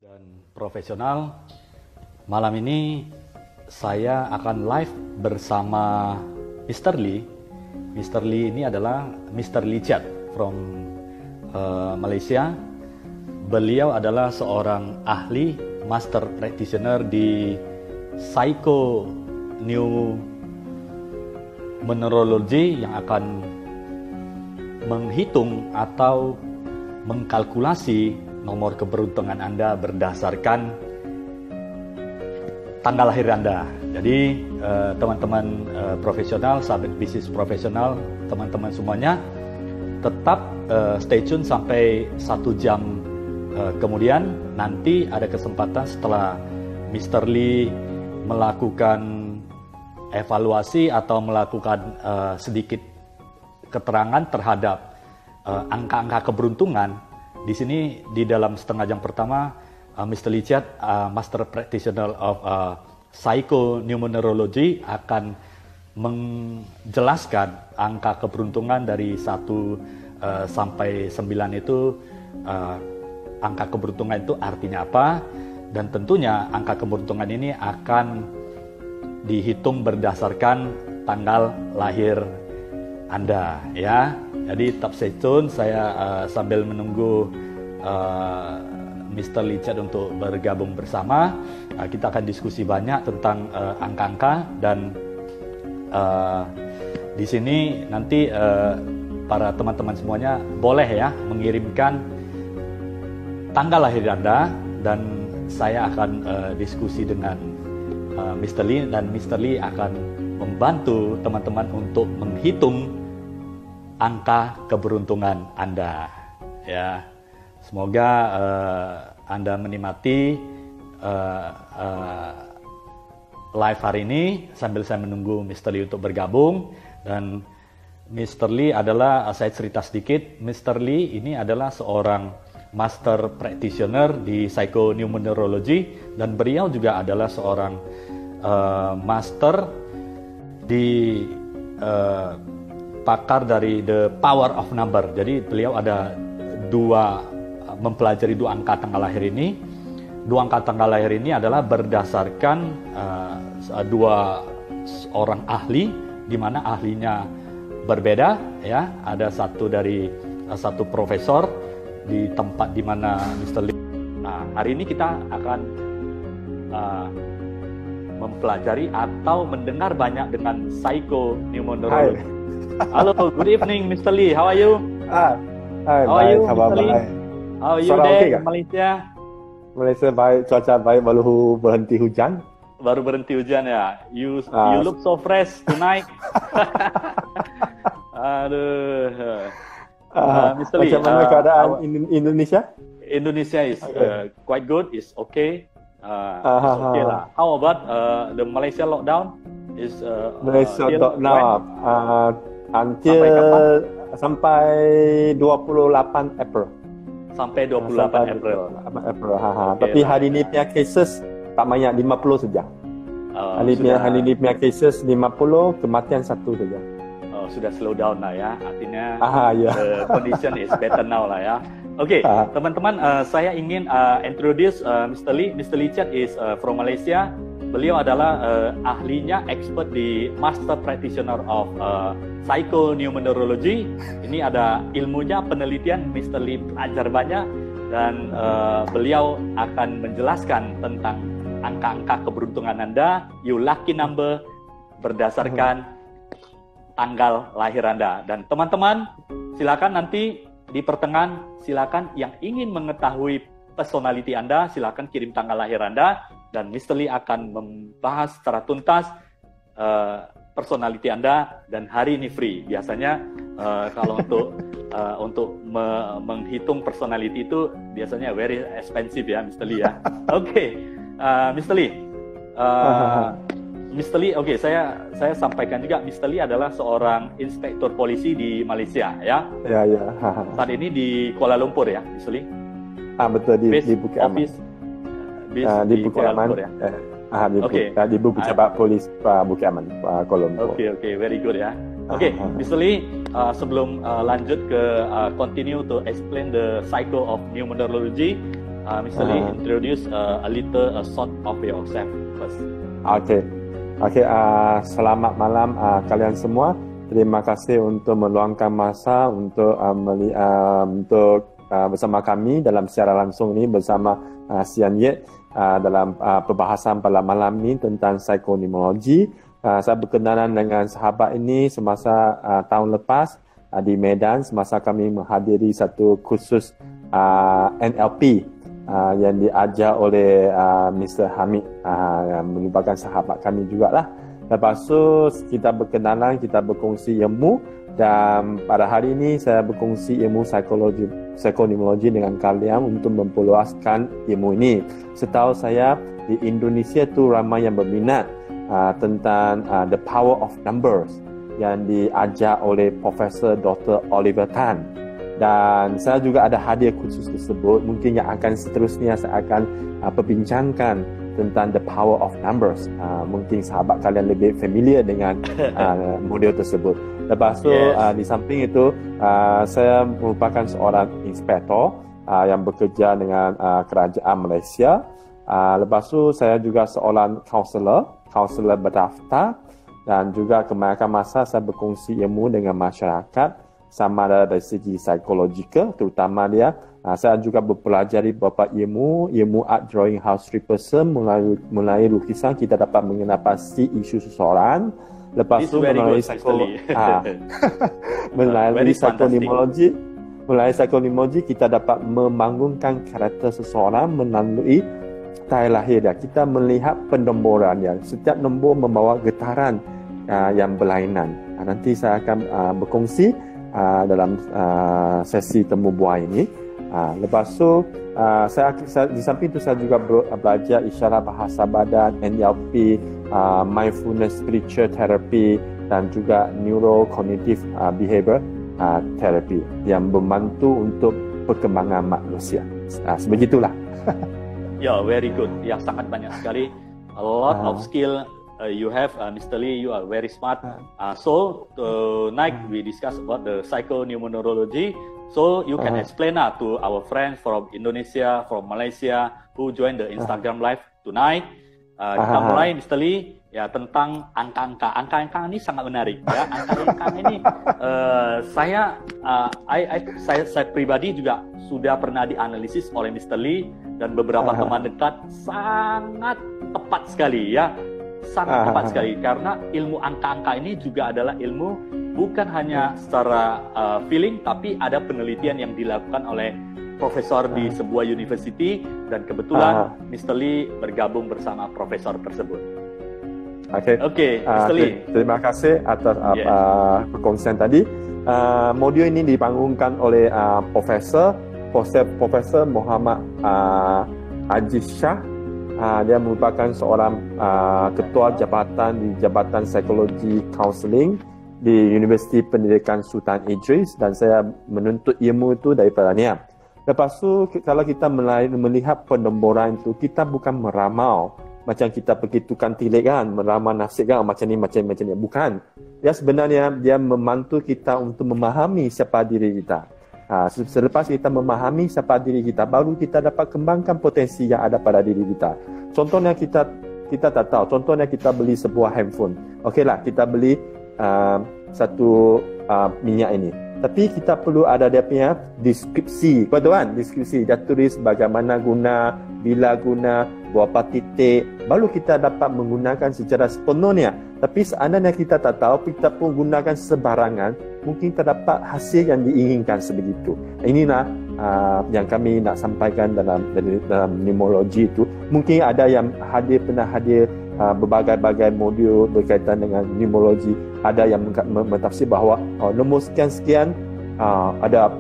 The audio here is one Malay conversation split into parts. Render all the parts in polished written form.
dan profesional. Malam ini saya akan live bersama Mr. Lee. Mr. Lee ini adalah Mr. Lee Chat from Malaysia. Beliau adalah seorang ahli master practitioner di psychoneuromenology yang akan menghitung atau mengkalkulasi nomor keberuntungan Anda berdasarkan tanggal lahir Anda. Jadi teman-teman profesional, sahabat bisnis profesional, teman-teman semuanya tetap stay tune sampai 1 jam kemudian. Nanti ada kesempatan setelah Mr. Lee melakukan evaluasi atau melakukan sedikit keterangan terhadap angka-angka keberuntungan. Di sini di dalam setengah jam pertama, Mr. Lee Chat, Master Practitioner of Psychoneuromenology, akan menjelaskan angka keberuntungan dari 1 sampai 9 itu, angka keberuntungan itu artinya apa, dan tentunya angka keberuntungan ini akan dihitung berdasarkan tanggal lahir Anda, ya. Jadi tetap stay tune. Saya sambil menunggu Mr. Lee Chat untuk bergabung bersama, kita akan diskusi banyak tentang angka-angka, dan di sini nanti para teman-teman semuanya boleh ya mengirimkan tanggal lahir Anda, dan saya akan diskusi dengan Mr. Lee, dan Mr. Lee akan membantu teman-teman untuk menghitung angka keberuntungan Anda, ya. Semoga Anda menikmati live hari ini sambil saya menunggu Mr. Lee untuk bergabung. Dan Mr. Lee adalah, saya cerita sedikit, Mr. Lee ini adalah seorang master practitioner di psychoneuromenology, dan beliau juga adalah seorang master di pakar dari The Power of Number. Jadi beliau ada mempelajari 2 angka tanggal lahir ini. 2 angka tanggal lahir ini adalah berdasarkan 2 orang ahli, di mana ahlinya berbeda, ya. Ada satu profesor di tempat di mana Mr. Lee. Nah, hari ini kita akan mempelajari atau mendengar banyak dengan psychoneuromenology. Hello, good evening, Mr. Lee. How are you? Hai, How are you, kabar Mr. Lee? baik. How are you Suara there okay in tak? Malaysia? Malaysia baik, cuaca baik, baru berhenti hujan. Baru berhenti hujan ya. You look so fresh tonight. Aduh. Mr. Lee, macam mana keadaan Indonesia? Indonesia is quite good. It's okay. It's okay lah. How about the Malaysia lockdown? Is Malaysia till lockdown until sampai 28 April. Sampai 28 April. Tapi hari ini punya cases tak banyak, 50 saja. Hari ini punya cases 50, kematian 1 saja. Sudah slow down lah ya. Artinya Ya. the condition is better now lah ya. Oke, teman-teman, saya ingin introduce Mr. Lee. Mr. Lee Chat is from Malaysia. Beliau adalah ahlinya, expert di Master Practitioner of Psychoneuromenology. Ini ada ilmunya, penelitian. Mr. Lee belajar banyak, dan beliau akan menjelaskan tentang angka-angka keberuntungan Anda, your lucky number, berdasarkan tanggal lahir Anda. Dan teman-teman, silakan nanti di pertengahan, silakan yang ingin mengetahui personality Anda, silakan kirim tanggal lahir Anda, dan Mr. Lee akan membahas secara tuntas personality Anda. Dan hari ini free. Biasanya kalau untuk menghitung personality itu biasanya very expensive ya, Mr. Lee ya. Oke, Mr. Lee. Mr. Lee, oke, saya sampaikan juga, Mr. Lee adalah seorang inspektur polisi di Malaysia, ya. Ya. Saat ini di Kuala Lumpur ya, Mr. Lee. Betul, di Bukit Aman. Di Bukit Aman. Ya. Di Bukit Cabak Polis Bukit Aman, Kuala Lumpur. Oke, very good ya. Oke, Mr. Lee, sebelum lanjut ke continue to explain the cycle of numerology, Mr. Lee, introduce a short of yourself first. Okay. Selamat malam kalian semua. Terima kasih untuk meluangkan masa untuk bersama kami dalam siaran langsung ini bersama Sian Yet dalam perbahasan pada malam ini tentang psikonimologi. Saya berkenalan dengan sahabat ini semasa tahun lepas di Medan semasa kami menghadiri satu kursus NLP yang diajar oleh Mr. Hamid yang merupakan sahabat kami jugalah. Lepas tu kita berkenalan, kita berkongsi ilmu dan pada hari ini saya berkongsi ilmu psikonimologi dengan kalian untuk memperluaskan ilmu ini. Setahu saya di Indonesia tu ramai yang berminat tentang the power of numbers yang diajar oleh Profesor Dr. Oliver Tan. Dan saya juga ada hadiah khusus tersebut. Mungkin yang akan seterusnya saya akan perbincangkan tentang the power of numbers. Mungkin sahabat kalian lebih familiar dengan model tersebut. Lepas tu di samping itu saya merupakan seorang inspektor yang bekerja dengan kerajaan Malaysia. Lepas tu saya juga seorang kaunselor berdaftar dan juga kebanyakan masa saya berkongsi ilmu dengan masyarakat sama ada dari segi psikologikal terutama dia. Saya juga bepelajari beberapa ilmu art drawing house repression melalui lukisan kita dapat mengenal pasti isu seseorang. Lepas tu melalui psikonimologi kita dapat membangunkan karakter seseorang melalui tayar lahir dia. Kita melihat penomboran dia. Setiap nombor membawa getaran yang berlainan. Nanti saya akan berkongsi dalam sesi temu buah ini. Lepas tu saya di samping itu saya juga belajar isyarat bahasa badan, NLP, mindfulness spiritual therapy dan juga neurocognitive behavior therapy yang membantu untuk perkembangan manusia. Sebegitulah. Very good. Sangat banyak sekali. A lot of skill you have, Mr. Lee. You are very smart. So tonight we discuss about the psychoneuroneurology. So you can explain to our friends from Indonesia, from Malaysia who join the Instagram live tonight. Kita mulai, Mr. Lee, tentang angka-angka. Angka-angka ini sangat menarik. Angka-angka ini saya pribadi juga sudah pernah dianalisis oleh Mr. Lee dan beberapa teman dekat sangat tepat sekali sangat tepat sekali karena ilmu angka-angka ini juga adalah ilmu bukan hanya secara feeling tapi ada penelitian yang dilakukan oleh profesor di sebuah university dan kebetulan Mr. Lee bergabung bersama profesor tersebut. Oke, Mr. Lee. Terima kasih atas perkongsian tadi. Modul ini dibangunkan oleh Profesor Muhammad Aziz Shah. Dia merupakan seorang ketua jabatan di Jabatan Psikologi Counseling di Universiti Pendidikan Sultan Idris dan saya menuntut ilmu itu daripada dia. Lepas tu kalau kita melihat penomboran itu kita bukan meramal macam kita pergi tukang tilik kan, meramal nasib kan macam ni. Bukan. Dia sebenarnya dia membantu kita untuk memahami siapa diri kita. Selepas kita memahami siapa diri kita, baru kita dapat kembangkan potensi yang ada pada diri kita. Contohnya kita tak tahu. Contohnya kita beli sebuah handphone. Okeylah, kita beli satu minyak ini. Tapi kita perlu ada dia punya deskripsi. Kau tahu kan? Deskripsi. Dia tulis bagaimana guna, bila guna, berapa titik. Baru kita dapat menggunakan secara sepenuhnya. Tapi seandainya kita tak tahu, kita pun gunakan sebarangan, mungkin terdapat hasil yang diinginkan sebegitu. Inilah yang kami nak sampaikan dalam pneumologi itu. Mungkin ada yang pernah hadir berbagai-bagai modul berkaitan dengan pneumologi. Ada yang mentafsir bahawa nombor sekian-sekian ada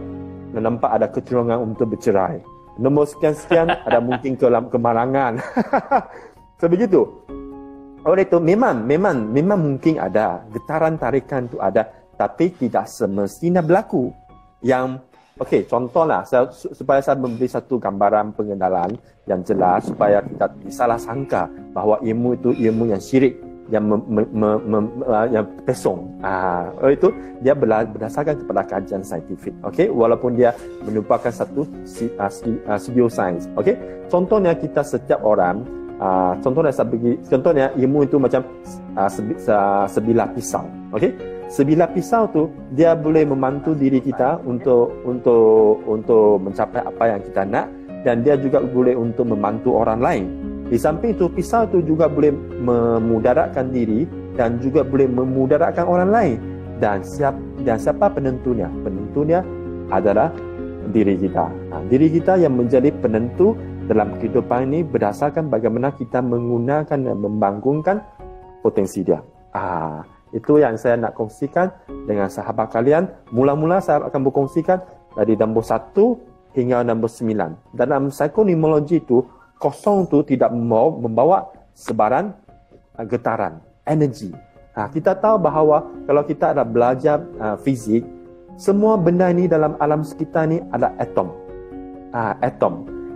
nampak ada kecenderungan untuk bercerai. Nombor sekian-sekian ada mungkin kemalangan. Sebegitu. Oleh itu memang mungkin ada getaran tarikan itu ada, tapi tidak semestinya berlaku. Contohlah supaya saya memberi satu gambaran pengenalan yang jelas supaya kita salah sangka bahawa ilmu itu ilmu yang syirik. yang pesong. Itu dia berdasarkan kepada kajian saintifik. Okey, walaupun dia merupakan satu pseudoscience. Okey, contohnya kita setiap orang, contohnya ilmu itu macam sebilah pisau. Okey, sebilah pisau tu dia boleh membantu diri kita untuk mencapai apa yang kita nak, dan dia juga boleh untuk membantu orang lain. Di samping itu, pisau itu juga boleh memudaratkan diri dan juga boleh memudaratkan orang lain. Dan siapa penentunya? Penentunya adalah diri kita. Diri kita yang menjadi penentu dalam kehidupan ini berdasarkan bagaimana kita menggunakan dan membangunkan potensi dia. Itu yang saya nak kongsikan dengan sahabat kalian. Mula-mula saya akan berkongsikan dari nombor 1 hingga nombor 9. Dalam psikonimologi itu, kosong tu tidak membawa sebaran getaran, energi. Kita tahu bahawa kalau kita ada belajar fizik, semua benda ini dalam alam sekitar ni ada atom.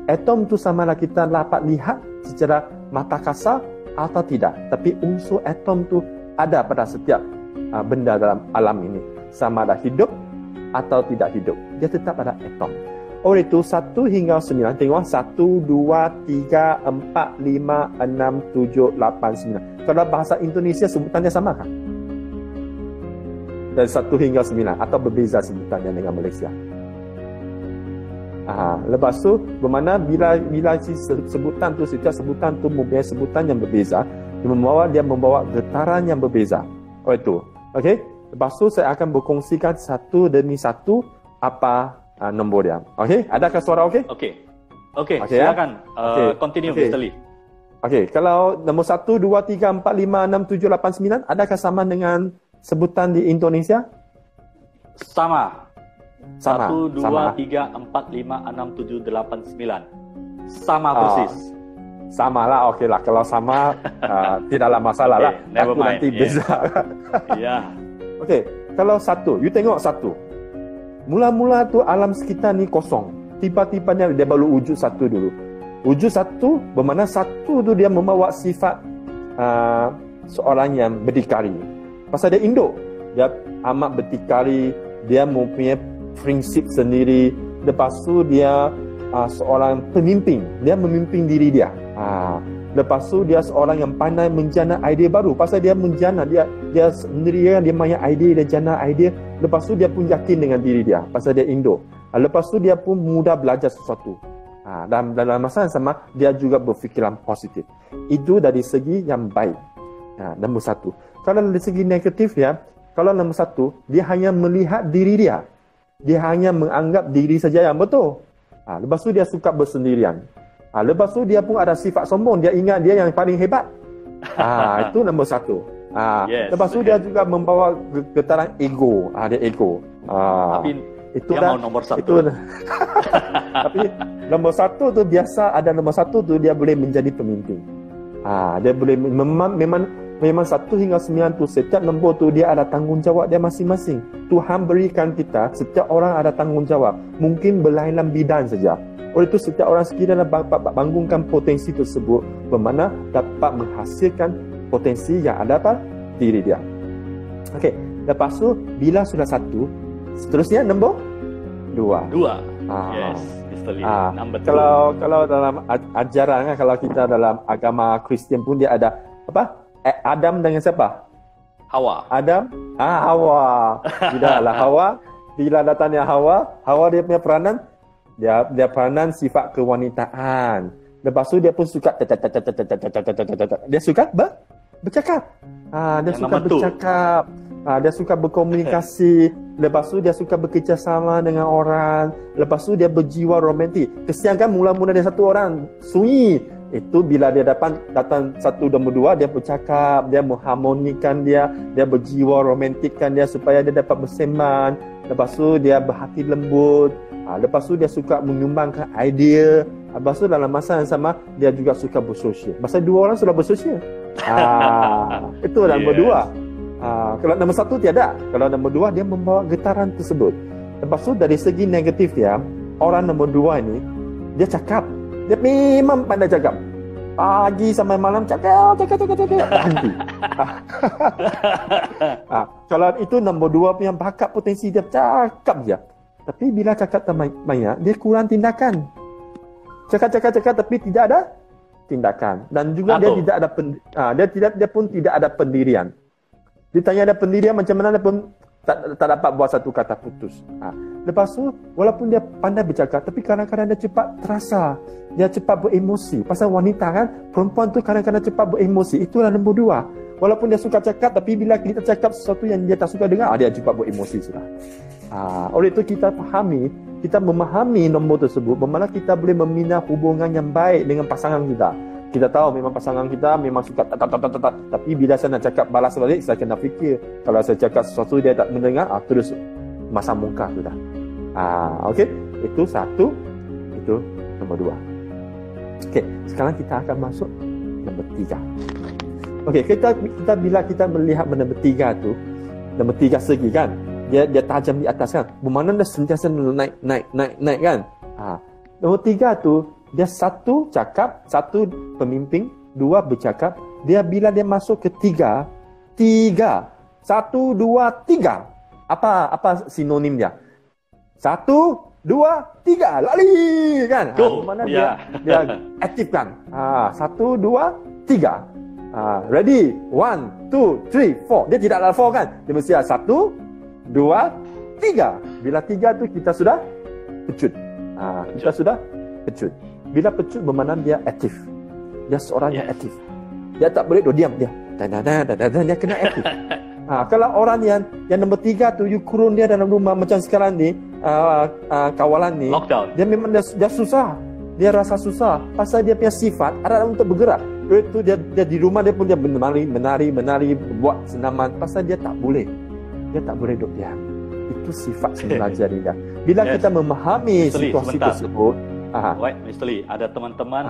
Atom tu sama lah kita dapat lihat secara mata kasar atau tidak. Tapi unsur atom tu ada pada setiap benda dalam alam ini. Sama ada hidup atau tidak hidup. Dia tetap ada atom. Oleh itu 1 hingga 9, tengok 1, 2, 3, 4, 5, 6, 7, 8, 9. Kalau bahasa Indonesia sebutannya sama kan? Dari 1 hingga 9 atau berbeza sebutannya dengan Malaysia. Lepas tu bermakna bila sebutan tu, setiap sebutan tu mempunyai sebutan yang berbeza, dia membawa getaran yang berbeza. Oleh itu, okey. Lepas tu saya akan berkongsikan satu demi satu apa nombor dia. Okey, adakah suara okey? Okey, silakan. Continue, Mr. Lee. Okey, kalau nombor 1, 2, 3, 4, 5, 6, 7, 8, 9, adakah sama dengan sebutan di Indonesia? Sama. 1, 2, sama. 3, 4, 5, 6, 7, 8, 9. Sama persis. Sama lah, okey lah. Kalau sama, tidaklah masalah lah. Never mind. Nanti beza. Okey, kalau 1, you tengok 1. Mula-mula tu alam sekitar ni kosong. Tiba-tibanya dia baru wujud 1 dulu. Wujud 1 bermakna 1 tu dia membawa sifat seorang yang berdikari. Pasal dia induk. Dia amat berdikari. Dia mempunyai prinsip sendiri. Lepas tu dia seorang pemimpin. Dia memimpin diri dia. Lepas tu dia seorang yang pandai menjana idea baru. Pasal dia menjana, dia sendiri dia banyak idea, dia jana idea. Lepas tu dia pun yakin dengan diri dia. Pasal dia induk. Lepas tu dia pun mudah belajar sesuatu. Dan dalam masa yang sama, dia juga berfikiran positif. Itu dari segi yang baik. Nombor 1. Kalau dari segi negatif ya, kalau nombor 1, dia hanya melihat diri dia. Dia hanya menganggap diri saja yang betul. Lepas tu dia suka bersendirian. Lepas tu dia pun ada sifat sombong. Dia ingat dia yang paling hebat. Itu nombor 1. Lepas tu dia juga membawa getaran ego. Dia ego. Tapi itu dia mau nomor 1. Tapi nombor 1 tu biasa ada nombor 1 tu dia boleh menjadi pemimpin. Dia boleh memang 1 hingga 9 tu setiap nombor tu dia ada tanggungjawab dia masing-masing. Tuhan berikan kita, setiap orang ada tanggungjawab. Mungkin berlainan bidang saja. Oleh itu setiap orang sekiranya bangunkan potensi tersebut, bermakna dapat menghasilkan potensi yang ada pada diri dia. Okey, lepas tu bila sudah 1, seterusnya nombor 2. Yes, Mr. Lee. Number 2. Kalau dalam ajaran, kalau kita dalam agama Kristian pun dia ada apa? Adam dengan siapa? Hawa. Adam, Hawa. Bila datangnya Hawa dia punya peranan, dia peranan sifat kewanitaan. Lepas tu dia pun suka dia suka bercakap. Dia suka bercakap. Dia suka berkomunikasi. Lepas tu dia suka bekerjasama dengan orang. Lepas tu dia berjiwa romantik. Kesian kan mula-mula dia satu orang sunyi. Itu bila dia datang 1 nombor 2, dia bercakap, dia mengharmonikan dia berjiwa romantikkan dia supaya dia dapat bersembang. Lepas tu dia berhati lembut. Lepas tu dia suka menyumbangkan idea. Lepas tu dalam masa yang sama dia juga suka bersosial. Pasal 2 orang sudah bersosial. Itu nombor 2. Kalau nombor 1 tiada. Kalau nombor 2 dia membawa getaran tersebut. Lepas tu dari segi negatif ya, orang nombor 2 ini dia cakap. Dia memang pandai cakap. Pagi sampai malam cakap. Berhenti. Kalau itu nombor 2 punya bakat potensi dia cakap je. Tapi bila cakap banyak, dia kurang tindakan. Cakap tapi tidak ada tindakan. Dan juga dia tidak ada dia pun tidak ada pendirian. Ditanya ada pendirian macam mana dia pun tak dapat buat satu kata putus. Lepas tu walaupun dia pandai bercakap, tapi kadang-kadang dia cepat terasa, dia cepat beremosi. Pasal wanita kan, perempuan tu kadang-kadang cepat beremosi. Itulah nombor 2. Walaupun dia suka cakap, tapi bila kita cakap sesuatu yang dia tak suka dengar, dia cepat beremosi sudah. Oleh itu kita memahami nombor tersebut, bermakna kita boleh membina hubungan yang baik dengan pasangan kita. Kita tahu memang pasangan kita memang suka tapi bila saya nak cakap balas balik, saya kena fikir. Kalau saya cakap sesuatu dia tak mendengar, terus masam muka sudah. Okey, itu satu, itu nombor 2. Okey, sekarang kita akan masuk nombor 3. Okey, kita bila kita melihat nombor 3 tu, nombor 3 segi kan, dia tajam di atas kan, bermakna dia sentiasa naik kan. Nombor 3 tu dia satu cakap, satu pemimpin, 2 bercakap. Dia bila dia masuk ke 3, 1, 2, 3. Apa sinonim dia? 1, 2, 3, lari kan. Mana dia aktif kan. 1, 2, 3. Ready, 1, 2, 3, 4. Dia tidak ada 4 kan. Dia mesti 1, 2, 3. Bila 3 tu kita sudah pecut. Kita sudah pecut. Bila pecut bermakna dia aktif. Dia seorang yang aktif. Dia tak boleh diam dia. Dia kena aktif. Kalau orang yang nombor 3 tu, you kurun dia dalam rumah macam sekarang ni, kawalan ni, lockdown. Dia memang dia susah. Dia rasa susah. Pasal dia punya sifat adalah untuk bergerak. Itu dia di rumah dia pun dia menari, buat senaman. Pasal dia tak boleh. Dia tak boleh duduk diam. Itu sifat sebenarnya dia. Bila kita memahami situasi tersebut. Right, Mr. Lee, ada teman-teman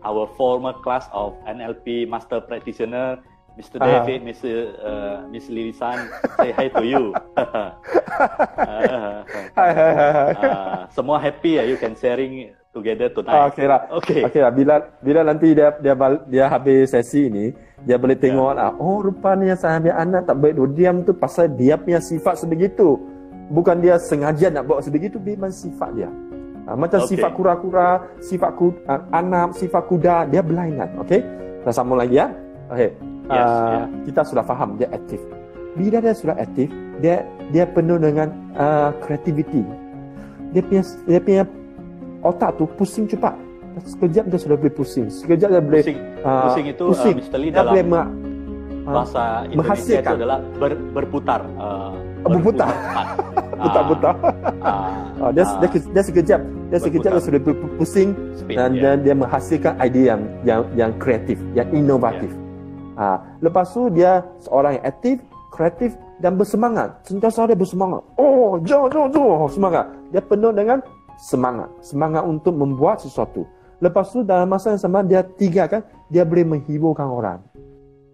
our former class of NLP Master Practitioner, Mr. David, Miss Lilisan, say hi to you. Semua happy you can sharing together tonight. Okay lah. Bila nanti dia habis sesi ini, dia boleh tengok rupanya saya ambil anak tak baik diam tu pasal dia punya sifat sebegitu. Bukan dia sengaja nak buat sebegitu, memang sifat dia. Macam sifat kura-kura, sifat anak, sifat kuda, dia berlainan. Okey? Kita sambung lagi ya. Okey. Kita sudah faham dia aktif. Bila dia sudah aktif, dia penuh dengan kreativiti. Dia punya otak tu pusing cepat. Sekejap dia sudah boleh pusing. Sekejap dia boleh pusing itu Mr. Lee dalam bahasa Indonesia itu adalah berputar. Berputar. Putar-putar. Dia sekejap dia sudah pusing dan dia menghasilkan idea yang kreatif, yang inovatif. Lepas tu dia seorang yang aktif, kreatif dan bersemangat. Sentiasa dia bersemangat. Jom, semangat. Dia penuh dengan semangat untuk membuat sesuatu. Lepas tu dalam masa yang sama dia 3 kan, dia boleh menghiburkan orang.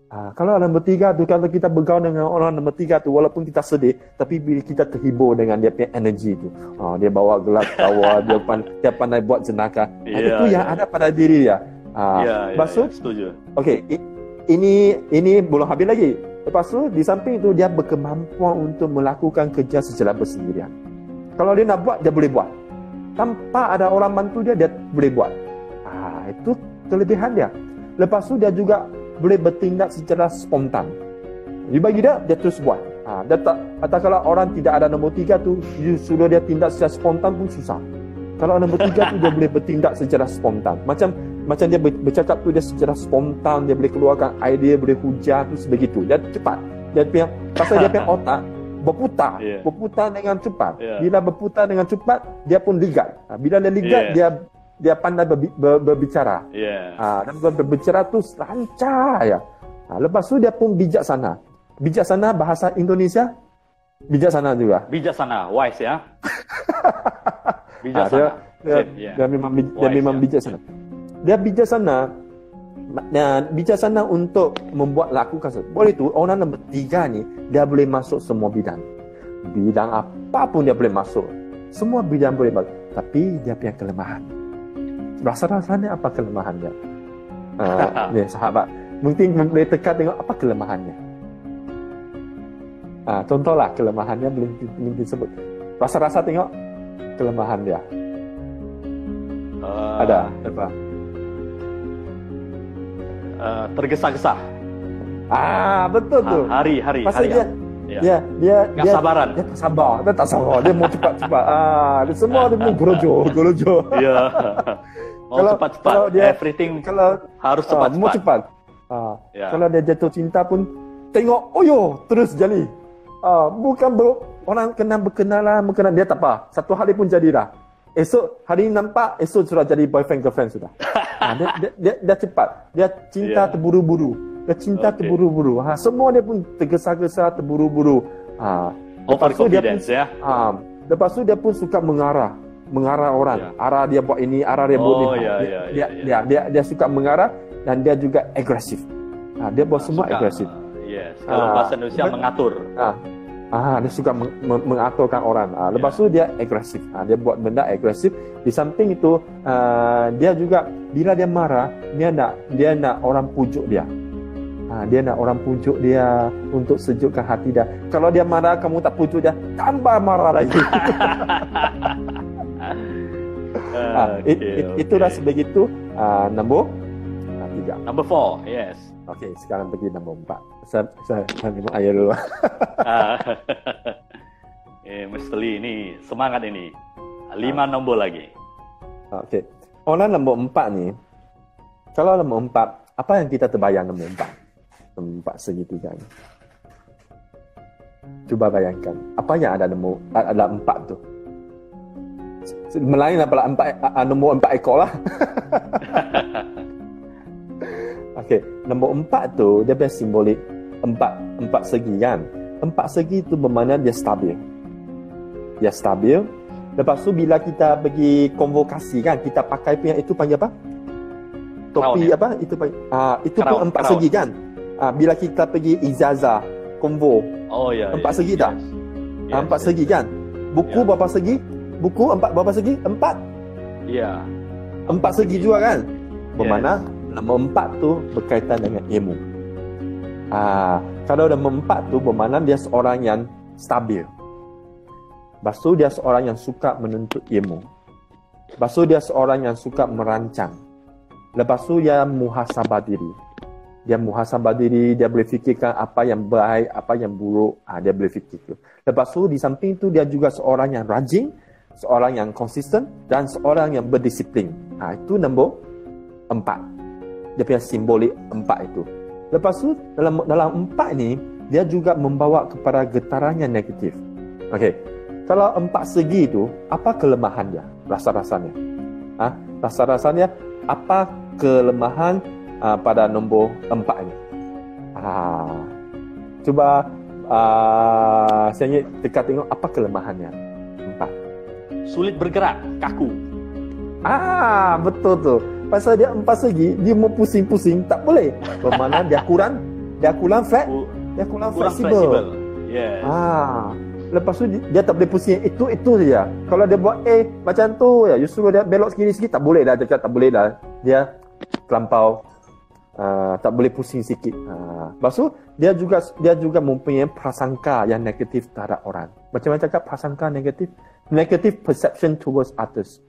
Kalau nombor 3 tu, kalau kita bergaul dengan orang nombor 3 tu, walaupun kita sedih, tapi bila kita terhibur dengan dia punya energi tu, dia bawa gelas tawa, dia pandai buat jenaka, itu yang ada pada diri dia. Lepas tu, setuju. Okay, ini belum habis lagi. Lepas tu di samping itu dia berkemampuan untuk melakukan kerja secara bersendirian. Kalau dia nak buat, dia boleh buat. Tanpa ada orang bantu dia boleh buat. Itu kelebihan dia. Lepas tu dia juga boleh bertindak secara spontan. Dibagi dia terus buat. Dia tak, atau kalau orang tidak ada nombor 3 tu, suruh dia tindak secara spontan pun susah. Kalau nombor 3 tu dia boleh bertindak secara spontan. Macam dia bercakap tu dia secara spontan, dia boleh keluarkan idea, boleh hujah tu sebegitu. Dia cepat. Pasal dia punya otak berputar dengan cepat. Bila berputar dengan cepat, dia pun ligat. Bila dia ligat, dia pandai berbicara. Dan berbicara tu lancar ya. Lepas tu dia pun bijaksana. Bijaksana bahasa Indonesia bijaksana juga. Bijaksana, wise ya. Bijaksana. Dia memang bijaksana. Dia bijaksana untuk membuat lakukan sesuatu. Boleh tu orang nombor 3 ni dia boleh masuk semua bidang. Bidang apapun dia boleh masuk. Semua bidang boleh masuk. Tapi dia punya kelemahan. Rasa-rasanya apa kelemahan dia? Ni sahabat, mungkin boleh tekan tengok apa kelemahannya. Contohlah kelemahannya belum disebut. Rasa-rasa tengok kelemahan dia. Ada apa? Tergesa-gesa. Betul tu. Hari. Dia nggak sabaran. Dia tak sabar. Dia tak sabar. Dia mau cepat-cepat. Dia semua dia mau gorojo. Iya. Mau cepat-cepat. Everything harus cepat-cepat. Mau cepat. Kalau dia jatuh cinta pun tengok, terus jadi. Bukan orang berkenalan, dia tak apa. Satu hari pun jadi dah. Esok hari nampak, esok sudah jadi boyfriend girlfriend sudah. Dia cepat. Dia cinta terburu-buru. Dia cinta terburu-buru. Semua dia pun tergesa-gesa, terburu-buru. Overconfidence ya. Lepas tu dia pun suka mengarah orang. Arah dia buat ini, arah dia buat ini. Dia suka mengarah dan dia juga agresif. Dia buat semua agresif. Yes. Kalau bahasa Indonesia mengatur. Dia suka mengaturkan orang. Lepas tu dia agresif. Dia buat benda agresif. Di samping itu dia juga bila dia marah, dia nak orang pujuk dia. Dia nak orang pujuk dia untuk sejukkan hati dia. Kalau dia marah, kamu tak pujuk dia, tambah marah lagi. Itulah sebegitu. Nombor 3. Number 4, yes. Okey, sekarang pergi nombor 4. Saya minum air dulu. Mr. Lee ini semangat ini. 5 nombor lagi. Okey. Orang nombor 4 ni, kalau nombor 4, apa yang kita terbayang nombor 4? Nombor 4 segitiga ni. Cuba bayangkan, apa yang ada ada 4 tu? Melainlah pula nombor 4 ekor lah. Okey, nombor 4 tu dia biasa simbolik 4 segi kan. 4 segi tu bermakna dia stabil. Dia stabil. Lepas tu bila kita pergi konvokasi kan, kita pakai punya itu panggil apa? Topi apa? Itu itu pun 4 segi kan. Bila kita pergi ijazah, konvo. 4 segi dah. 4 segi kan. Buku berapa segi? Buku berapa segi? 4. Ya. 4 segi juga kan. Bermakna nombor 4 tu berkaitan dengan ilmu. Kalau nombor 4 tu bermakna dia seorang yang stabil. Lepas tu dia seorang yang suka menuntut ilmu. Lepas tu dia seorang yang suka merancang. Lepas tu dia muhasabah diri. Dia boleh fikirkan apa yang baik, apa yang buruk. Dia boleh fikir tu. Lepas tu di samping tu dia juga seorang yang rajin, seorang yang konsisten dan seorang yang berdisiplin. Itu nombor 4. Dia punya simbolik 4 itu. Lepas tu dalam 4 ni dia juga membawa kepada getaran yang negatif. Okey. Kalau 4 segi itu, apa kelemahan dia? Rasa-rasanya. Rasa-rasanya apa kelemahan pada nombor 4 ni? Coba saya dekat tengok apa kelemahannya. 4. Sulit bergerak, kaku. Betul tu. Pasal dia 4 segi, dia mau pusing-pusing tak boleh. Bermakna dia kurang fleksibel. Yes. Lepas tu dia tak boleh pusing itu saja. Kalau dia buat macam tu ya, justru dia belok sikit tak boleh dah, dekat tak boleh dah. Dia terlampau tak boleh pusing sikit. Lepas tu dia juga mempunyai prasangka yang negatif terhadap orang. Macam cakap prasangka negatif, negative perception towards others.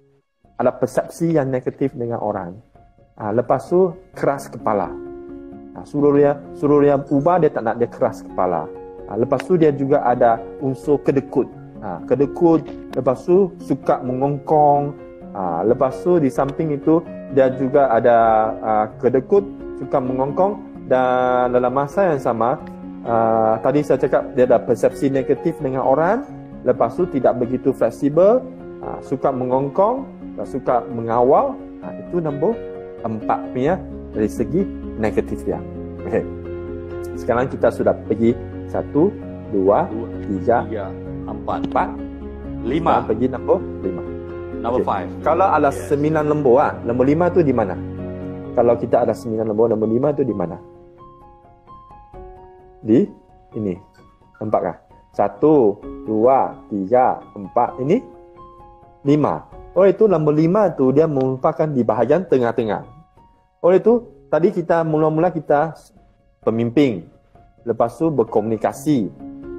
Ada persepsi yang negatif dengan orang. Lepas tu keras kepala. Suruh dia ubah, dia tak nak, dia keras kepala. Lepas tu dia juga ada unsur kedekut. Lepas tu suka mengongkong. Lepas tu di samping itu dia juga ada kedekut, suka mengongkong, dan dalam masa yang sama tadi saya cakap dia ada persepsi negatif dengan orang. Lepas tu tidak begitu fleksibel, suka mengongkong, suka mengawal. Itu nombor 4 punya dari segi negatif dia. Okay. Sekarang kita sudah pergi 1, 2, 3, 4, 5. Pergi nombor 5. Number 5. Kalau ada 9 lembar, nombor 5 tu di mana? Kalau kita ada 9 lembar, nombor 5 tu di mana? Di ini. Nampak kah? 1, 2, 3, 4. Ini 5. Itu nombor 5 tu dia merupakan di bahagian tengah-tengah. Oleh itu tadi kita mula-mula kita pemimpin, lepas tu berkomunikasi,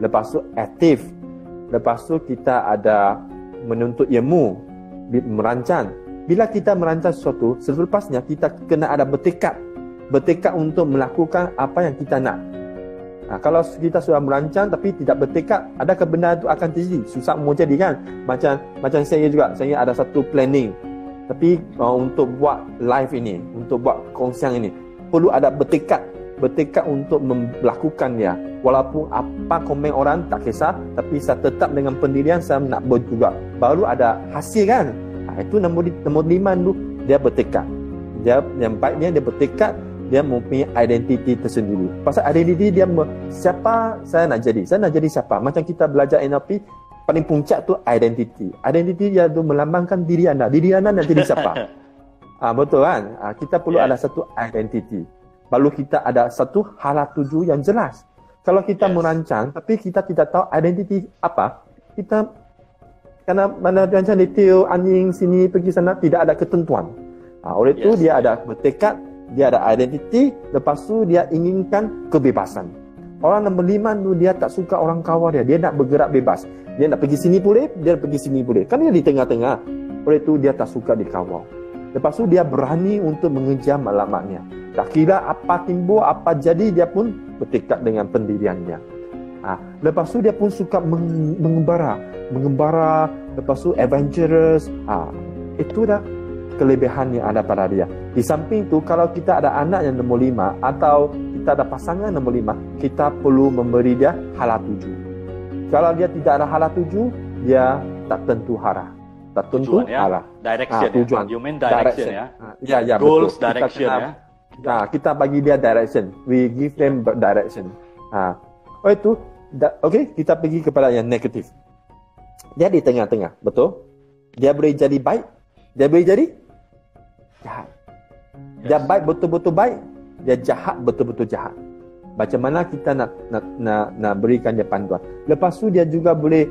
lepas tu aktif, lepas tu kita ada menuntut ilmu, merancang. Bila kita merancang sesuatu, selepasnya kita kena ada bertekad untuk melakukan apa yang kita nak. Kalau kita sudah merancang tapi tidak bertekad, adakah benda itu akan terjadi? Susah mau jadi kan? Macam saya juga, saya ada satu planning. Tapi untuk buat live ini, untuk buat kongsian ini, perlu ada bertekad untuk melakukan dia. Walaupun apa komen orang tak kisah, tapi saya tetap dengan pendirian saya nak buat juga. Baru ada hasil kan? Itu nombor 5 tu, dia bertekad. Dia yang baiknya dia bertekad, dia mempunyai identiti tersendiri. Pasal identiti dia siapa saya nak jadi? Saya nak jadi siapa? Macam kita belajar NLP, paling puncak tu identiti. Identiti dia tu melambangkan diri anda. Diri anda nak jadi siapa? Betul kan? Kita perlu ada satu identiti. Baru kita ada satu halat tuju yang jelas. Kalau kita merancang tapi kita tidak tahu identiti apa, kita kerana mana rancang detail anjing sini pergi sana, tidak ada ketentuan. Oleh itu dia ada bertekad, dia ada identiti, lepas tu dia inginkan kebebasan. Orang nombor 5 tu dia tak suka orang kawal dia nak bergerak bebas. Dia nak pergi sini boleh, dia nak pergi sini boleh. Kan dia di tengah-tengah. Oleh itu dia tak suka dikawal. Lepas tu dia berani untuk mengejar matlamatnya. Tak kira apa timbul, apa jadi, dia pun bertekad dengan pendiriannya. Lepas tu dia pun suka mengembara. Lepas tu adventurous. Itu dah kelebihan yang ada pada dia. Di samping tu, kalau kita ada anak yang nombor 5 atau kita ada pasangan nombor 5, kita perlu memberi dia hala tuju. Kalau dia tidak ada hala tuju, dia tak tentu arah. Tak tentu arah. Direction tujuan. You mean direction ya? Ya, goals, betul. direction Kita bagi dia direction. We give them direction. Itu, kita pergi kepada yang negatif. Dia di tengah-tengah, betul? Dia boleh jadi baik, dia boleh jadi jahat. Dia baik betul-betul baik, dia jahat betul-betul jahat. Macam mana kita nak berikan dia panduan. Lepas tu dia juga boleh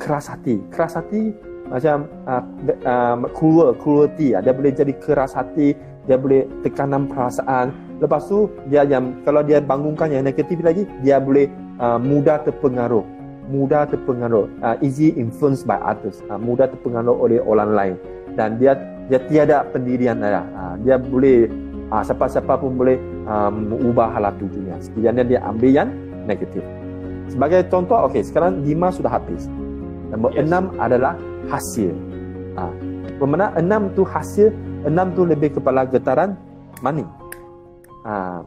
keras hati. Keras hati macam cruelty. Dia boleh jadi keras hati, dia boleh tekanan perasaan. Lepas tu dia kalau dia bangunkan yang negatif lagi, dia boleh mudah terpengaruh, easy influenced by others, mudah terpengaruh oleh orang lain. Dan dia tiada pendirian dia. Dia boleh siapa-siapa pun boleh ubah halat tujuannya. Sekiranya dia ambil yang negatif. Sebagai contoh, sekarang 5 sudah habis. Nombor 6 adalah hasil. Bermakna 6 tu hasil, 6 tu lebih kepada getaran money.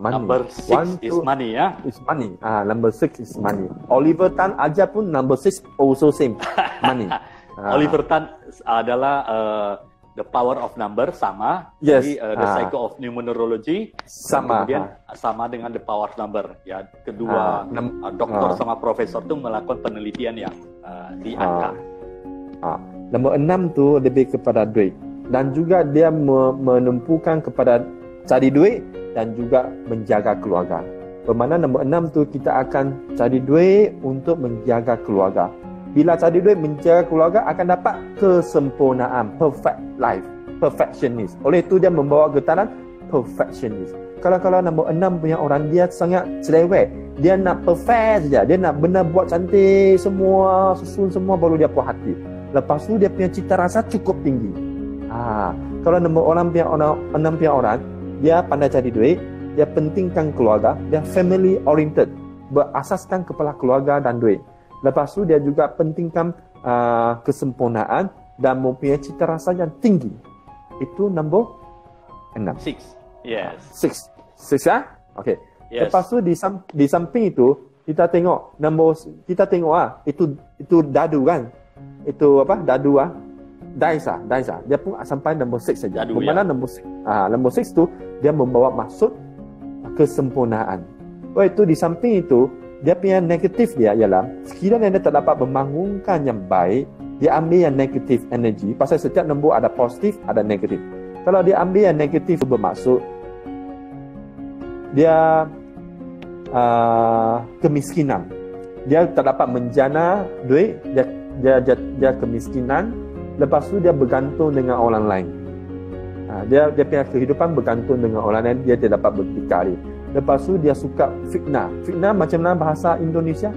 Money. Number 6 is money ya. Is money. Number 6 is money. Oliver Tan aja pun number 6 also same money. Oliver Tan adalah the power of number sama. Jadi the cycle of numerology sama. Kemudian sama dengan the power of number. Ya, kedua doktor sama profesor tu melakukan penelitian yang di angka. Nombor 6 tu lebih kepada duit, dan juga dia menumpukan kepada cari duit dan juga menjaga keluarga. Bermakna nombor 6 tu kita akan cari duit untuk menjaga keluarga. Bila cari duit menjaga keluarga akan dapat kesempurnaan, perfect life, perfectionist. Oleh itu dia membawa getaran perfectionist. Kalau nombor 6 punya orang, dia sangat cerewet. Dia nak perfect saja. Dia nak benar buat cantik semua, susun semua, baru dia puas hati. Lepas tu dia punya cita rasa cukup tinggi. Kalau nombor 6 punya orang, dia pandai cari duit, dia pentingkan keluarga, dia family oriented, berasaskan kepada keluarga dan duit. Lepas tu dia juga pentingkan kesempurnaan dan mempunyai cita rasa yang tinggi. Itu nombor 6. 6. Yes. 6 ya? Okey. Yes. Lepas tu di samping itu kita tengok itu dadu kan? Itu apa? Dadu Daisa. Dia pun sampai nombor 6 saja. Bermakna nombor 6 tu dia membawa maksud kesempurnaan. Itu di samping itu dia punya negatif dia ialah sekiranya dia tak dapat membangunkan yang baik, dia ambil yang negatif energy. Pasal setiap nombor ada positif, ada negatif. Kalau dia ambil yang negatif bermaksud dia kemiskinan. Dia tak dapat menjana duit, dia kemiskinan. Lepas tu dia bergantung dengan orang lain. Dia punya kehidupan bergantung dengan orang lain, dia tidak dapat berdikari. Lepas tu dia suka fitnah. Fitnah macam mana bahasa Indonesia?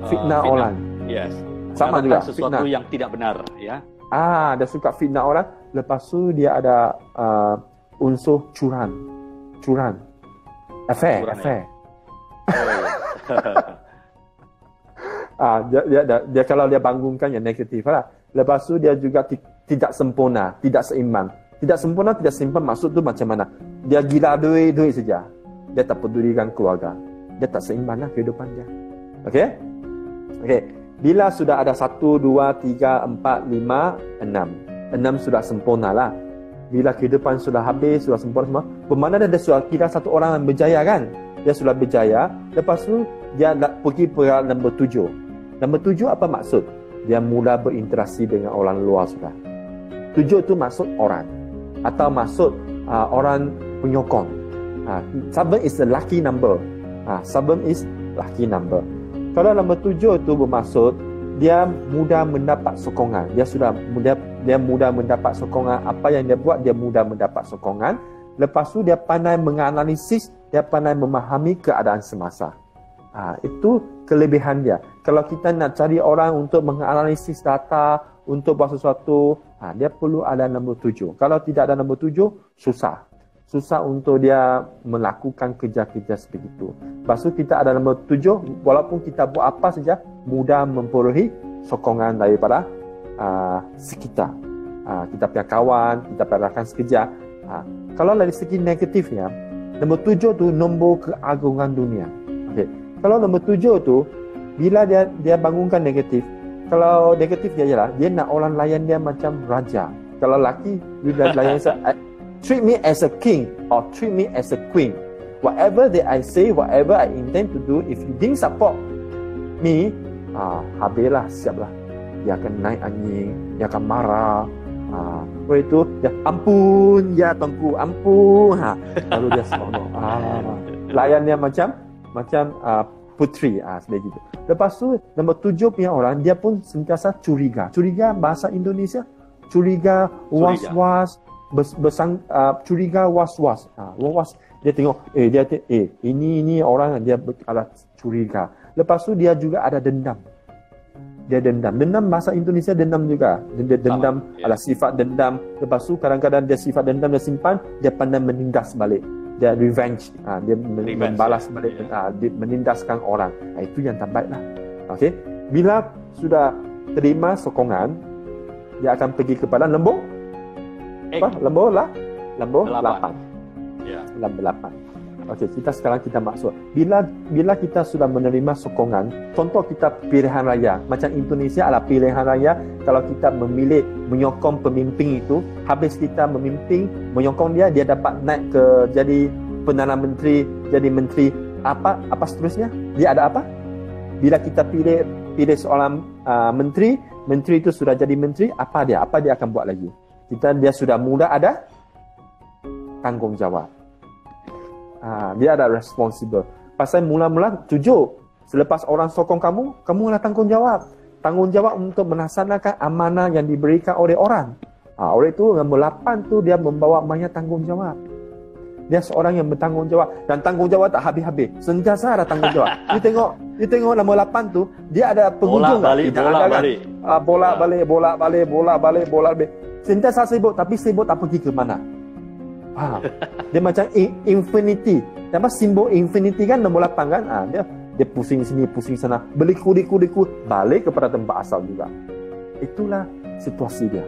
Fitnah orang. Yes. Sama juga sesuatu fitnah yang tidak benar, ya. Dia suka fitnah orang. Lepas tu dia ada unsur curang. Affair. Dia kalau dia bangunkan yang negatif lah. Lepas tu dia juga tidak sempurna, tidak seimbang. Tidak sempurna, tidak seimbang, maksud tu macam mana? Dia gila duit saja. Dia tak pedulikan keluarga. Dia tak seimbang lah kehidupan dia. Okey? Bila sudah ada 1, 2, 3, 4, 5, 6. 6 sudah sempurna lah. Bila kehidupan sudah habis, sudah sempurna semua, bermakna dia sudah kira satu orang yang berjaya kan? Dia sudah berjaya. Lepas tu dia pergi ke nombor 7. Nombor 7 apa maksud? Dia mula berinteraksi dengan orang luar sudah. 7 tu maksud orang. Atau maksud orang penyokong. 7 is the lucky number. 7 is lucky number. Kalau nombor 7 tu bermaksud dia mudah mendapat sokongan. Dia mudah mendapat sokongan. Apa yang dia buat, dia mudah mendapat sokongan. Lepas tu dia pandai menganalisis, dia pandai memahami keadaan semasa. Itu kelebihan dia. Kalau kita nak cari orang untuk menganalisis data, untuk buat sesuatu, dia perlu ada nombor 7. Kalau tidak ada nombor 7, susah untuk dia melakukan kerja-kerja seperti itu. Lepas tu kita ada nombor 7, walaupun kita buat apa saja, mudah memperolehi sokongan daripada sekitar. Kita punya kawan, kita punya rakan sekerja. Kalau dari segi negatifnya, nombor 7 tu nombor keagungan dunia. Okay. Kalau nombor 7 tu, bila dia bangunkan negatif, kalau negatif dia ialah, dia nak orang layan dia macam raja. Kalau laki, dia layan treat me as a king or treat me as a queen. Whatever that I say, whatever I intend to do, if you didn't support me, habislah, siaplah. Dia akan naik angin, dia akan marah. Itu dia ampun, ya tuanku, ampun. Lalu dia seronok. Layan dia macam putri, seperti itu. Lepas tu nombor 7 punya orang, dia pun sentiasa curiga. Curiga bahasa Indonesia, curiga was-was, curiga was-was. Was dia tengok, ini orang dia ada curiga. Lepas tu dia juga ada dendam. Dia dendam. Dendam bahasa Indonesia dendam juga. Dia dendam, ada sifat dendam. Lepas tu kadang-kadang dia sifat dendam dia simpan, dia pandai menindas balik. Dia revenge, dia membalas balik, dia menindaskan orang. Itu yang terbaik lah. Okay? Bila sudah terima sokongan, dia akan pergi kepada nombor 8. Nombor 8. Nombor 8. Okey, kita maksud. Bila kita sudah menerima sokongan, contoh kita pilihan raya. Macam Indonesia adalah pilihan raya. Kalau kita memilih menyokong pemimpin itu, habis kita memimpin, menyokong dia dapat naik ke jadi Perdana Menteri, jadi menteri. Apa seterusnya? Dia ada apa? Bila kita pilih seorang menteri itu sudah jadi menteri, apa dia akan buat lagi? Dia sudah mula ada tanggungjawab. Dia ada responsible. Pasal mula-mula 7, selepas orang sokong kamu ada tanggungjawab. Tanggungjawab untuk melaksanakan amanah yang diberikan oleh orang. Oleh itu nombor 8 tu dia membawa banyak tanggungjawab. Dia seorang yang bertanggungjawab, dan tanggungjawab tak habis-habis. Sentiasa ada tanggungjawab. You tengok nombor 8 tu, dia ada penghujung bola balik. Sentiasa sibuk, tapi sibuk tak pergi ke mana. Dia macam infinity. Apa simbol infinity kan nombor 8 kan? Dia pusing sini, pusing sana, berliku, balik kepada tempat asal juga. Itulah situasi dia.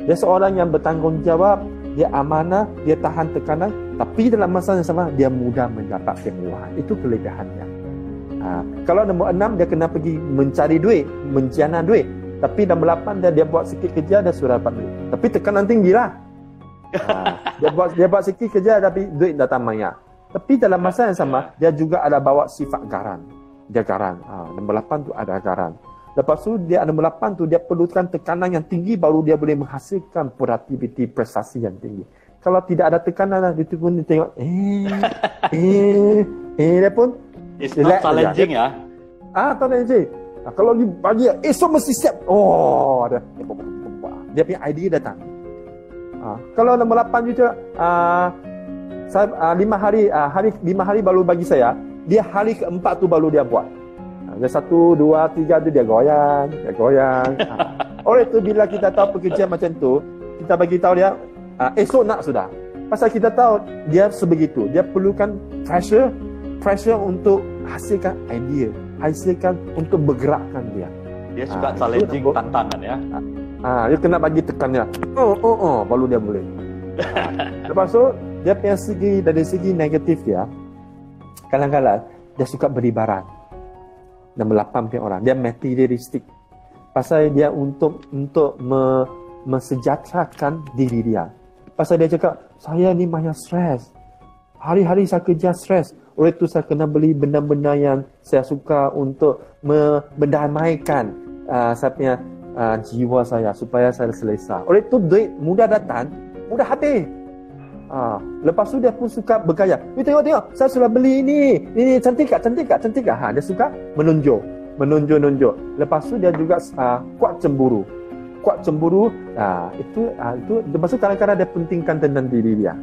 Dia seorang yang bertanggungjawab, dia amanah, dia tahan tekanan, tapi dalam masa yang sama dia mudah mendapat kemewahan. Itu kelebihannya. Kalau nombor 6 dia kena pergi mencari duit, menjana duit. Tapi nombor 8 dia buat sikit kerja, dia sudah dapat duit. Tapi tekanan tinggi lah. Dia buat sikit kerja tapi duit datang banyak. Tapi dalam masa yang sama dia juga ada bawa sifat garang. Dia garang. Nombor 8 tu ada garang. Lepas tu dia nombor 8 tu dia perlukan tekanan yang tinggi baru dia boleh menghasilkan produktiviti prestasi yang tinggi. Kalau tidak ada tekanan, dia pun tengok dia pun it's not challenging ya. Challenging. Kalau bagi esok mesti siap. Dia punya idea datang. Kalau nombor 8 juga, saya 5 hari baru bagi saya, dia hari keempat tu baru dia buat. Dia 1, 2, 3 tu dia goyang. Oleh tu bila kita tahu pekerjaan macam tu, kita bagi tahu dia esok nak sudah. Pasal kita tahu dia sebegitu. Dia perlukan pressure untuk hasilkan idea, hasilkan untuk bergerakkan dia. Dia suka challenging, tantangan ya. Dia kena bagi tekannya. Baru dia boleh. Lepas tu dia punya segi, dari segi negatif dia, kadang-kadang dia suka beribarat. Nombor 8 punya orang, dia materialistik. Pasal dia untuk mensejahterakan diri dia. Pasal dia cakap, saya ni banyak stres. Hari-hari saya kerja stres. Oleh itu saya kena beli benda-benda yang saya suka untuk mendamaikan saya punya jiwa saya supaya saya selesa. Oleh itu duit mudah datang, mudah habis. Lepas tu dia pun suka bergaya. Tengok, saya sudah beli ini cantik tak? Dia suka menunjuk. Lepas tu dia juga kuat cemburu. Itu lepas tu kadang-kadang dia pentingkan tentang diri dia.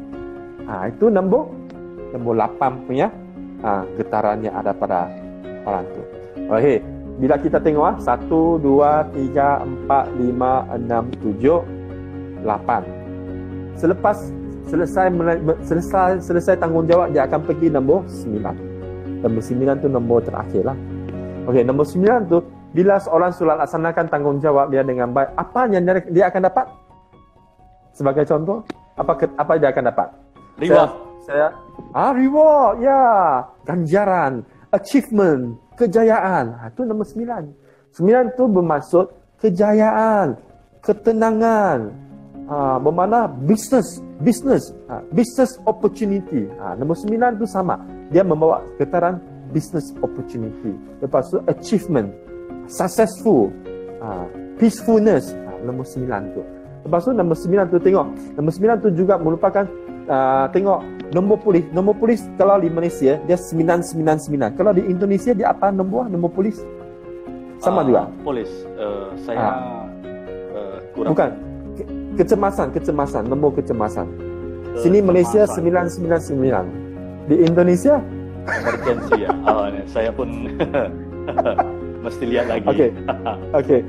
Itu nombor 8 punya getarannya ada pada orang tu. Okey, bila kita tengok 1, 2, 3, 4, 5, 6, 7, 8. Selepas selesai tanggungjawab, dia akan pergi nombor 9. Nombor 9 tu nombor terakhir lah. Okey, nombor 9 tu, bila seorang sudah laksanakan tanggungjawab dia dengan baik, apa yang dia akan dapat? Sebagai contoh, apa dia akan dapat? Reward. Reward, ya. Ganjaran, achievement, kejayaan. Itu nombor 9. 9 tu bermaksud kejayaan, ketenangan, bermakna business opportunity. Nombor 9 tu sama, dia membawa getaran business opportunity. Lepas tu achievement, successful, peacefulness. Nombor 9 tu. Lepas tu nombor 9 tu tengok, nombor 9 tu juga merupakan tengok nombor polis kalau di Malaysia dia 999. Kalau di Indonesia dia apa nombor polis? Sama juga. Polis. Saya kurang. Bukan. Kecemasan, nombor kecemasan. Sini Malaysia 999. Di Indonesia emergency ya. Saya pun mesti lihat lagi. Okey.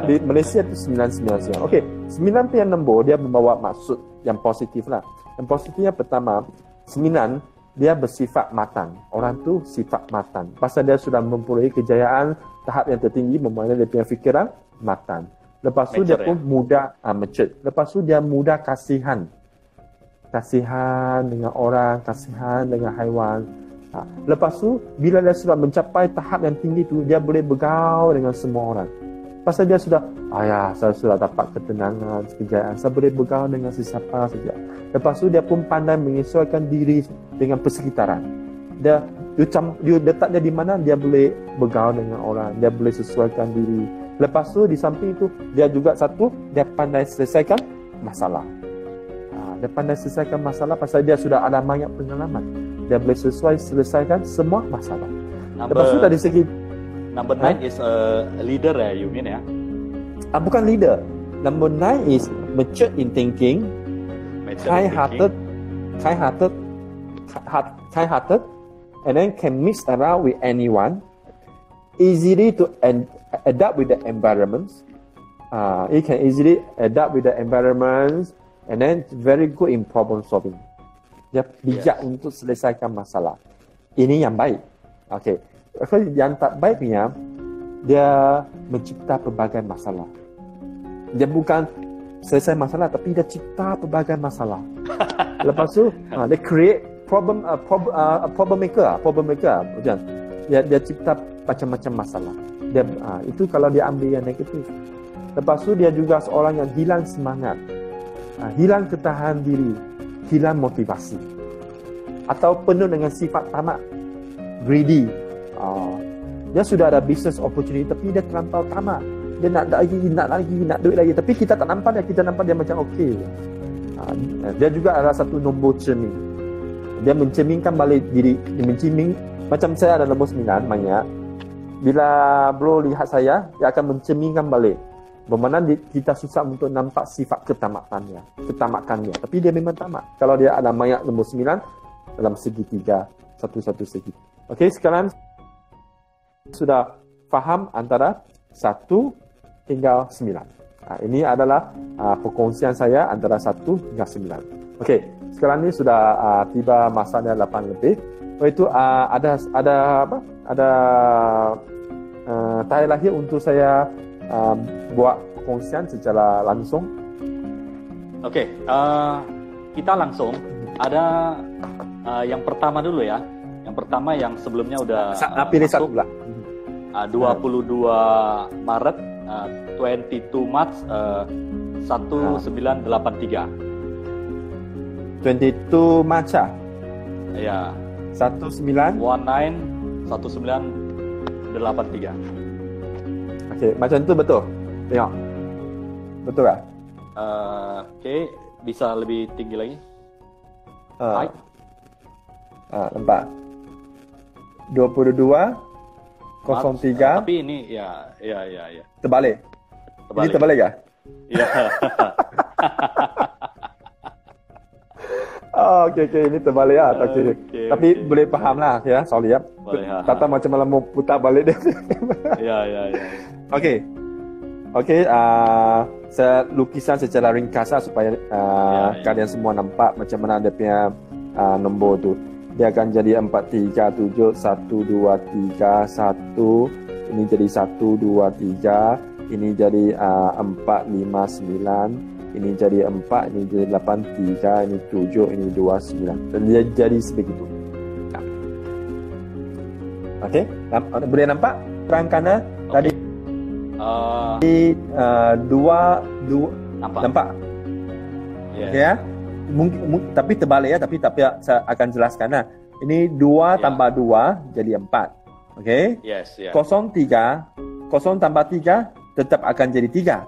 Di Malaysia itu 999. Okey, 9 punya nombor dia membawa maksud yang positif lah. Yang positifnya pertama, 9 dia bersifat matang. Orang tu sifat matang. Pasal dia sudah mempunyai kejayaan tahap yang tertinggi, mempunyai dia punya fikiran matang. Lepas tu dia pun mudah mature. Lepas tu dia mudah kasihan dengan orang, kasihan dengan haiwan. Lepas tu bila dia sudah mencapai tahap yang tinggi tu, dia boleh bergaul dengan semua orang. Pasal dia sudah, saya sudah dapat ketenangan, kejayaan, saya boleh bergaul dengan sesiapa saja. Lepas tu dia pun pandai menyesuaikan diri dengan persekitaran. Dia letaknya di mana dia boleh bergaul dengan orang, dia boleh sesuaikan diri. Lepas tu di samping itu dia juga dia pandai selesaikan masalah. Dia pandai selesaikan masalah pasal dia sudah ada banyak pengalaman. Dia boleh selesaikan semua masalah. Lepas tu dari segi number 9 is a leader you mean ya? Bukan leader. Number 9 is mature in thinking, kind-hearted, and then can mix around with anyone, easily to adapt with the environments. It can easily adapt with the environments, and then very good in problem solving. Dia bijak untuk selesaikan masalah. Ini yang baik. Okey. Yang tak baiknya, dia mencipta pelbagai masalah. Dia bukan selesai masalah, tapi dia cipta pelbagai masalah. Lepas tu, dia create problem maker. Macam dia cipta macam-macam masalah. Itu kalau dia ambil yang negatif. Lepas tu dia juga seorang yang hilang semangat, hilang ketahanan diri, hilang motivasi, atau penuh dengan sifat tamak, greedy. Dia sudah ada business opportunity tapi dia terlampau tamak. Dia nak duit lagi. Tapi kita tak nampak dia, kita nampak dia macam okey. Dia juga ada satu nombor cermin. Dia mencerminkan balik diri. Macam saya ada nombor 9 banyak. Bila bro lihat saya, dia akan mencerminkan balik. Bermakna kita susah untuk nampak sifat ketamakannya. Tapi dia memang tamak. Kalau dia ada mayat nombor 9 dalam segitiga, satu segi. Okey, sekarang sudah faham antara 1 hingga 9. Ini adalah perkongsian saya antara 1 hingga 9. Okey, sekarang ni sudah tiba masanya 8 lebih. Itu ada tarikh lahir untuk saya buat perkongsian secara langsung. Okey, kita langsung ada yang pertama dulu ya. Yang pertama yang sebelumnya udah pilih satu pula. 22 Maret 22 March 1983. 22 March. Ya. 1983. Okey, macam tu betul. Tengok. Betul tak? Okey, bisa lebih tinggi lagi. Baik. Nampak. 22 03. Tapi ini ya. Terbalik. Ini terbalik ke? Ya. Okey, ini terbalik lah. Okay. Tapi boleh faham lah ya, sorry ya. Tata macam malam mau putar balik dia. Ya. Okey, saya lukisan secara ringkas supaya kalian semua nampak macam mana dia punya nombor tu. Dia akan jadi 4, 3, 7, 1, 2, 3, 1. Ini jadi 1, 2, 3. Ini jadi 4, 5, 9. Ini jadi 4, ini jadi 8, 3, ini 7, ini 2, 9. Dan dia jadi sebegitu. Okey, boleh nampak perangkana tadi? Dua nampak. Yeah. Okay, ya? Mungkin tapi terbalik ya, tapi saya akan jelaskan lah. Ini 2 tambah 2 jadi 4. Okey? Yes. 0 tambah 3 tetap akan jadi 3.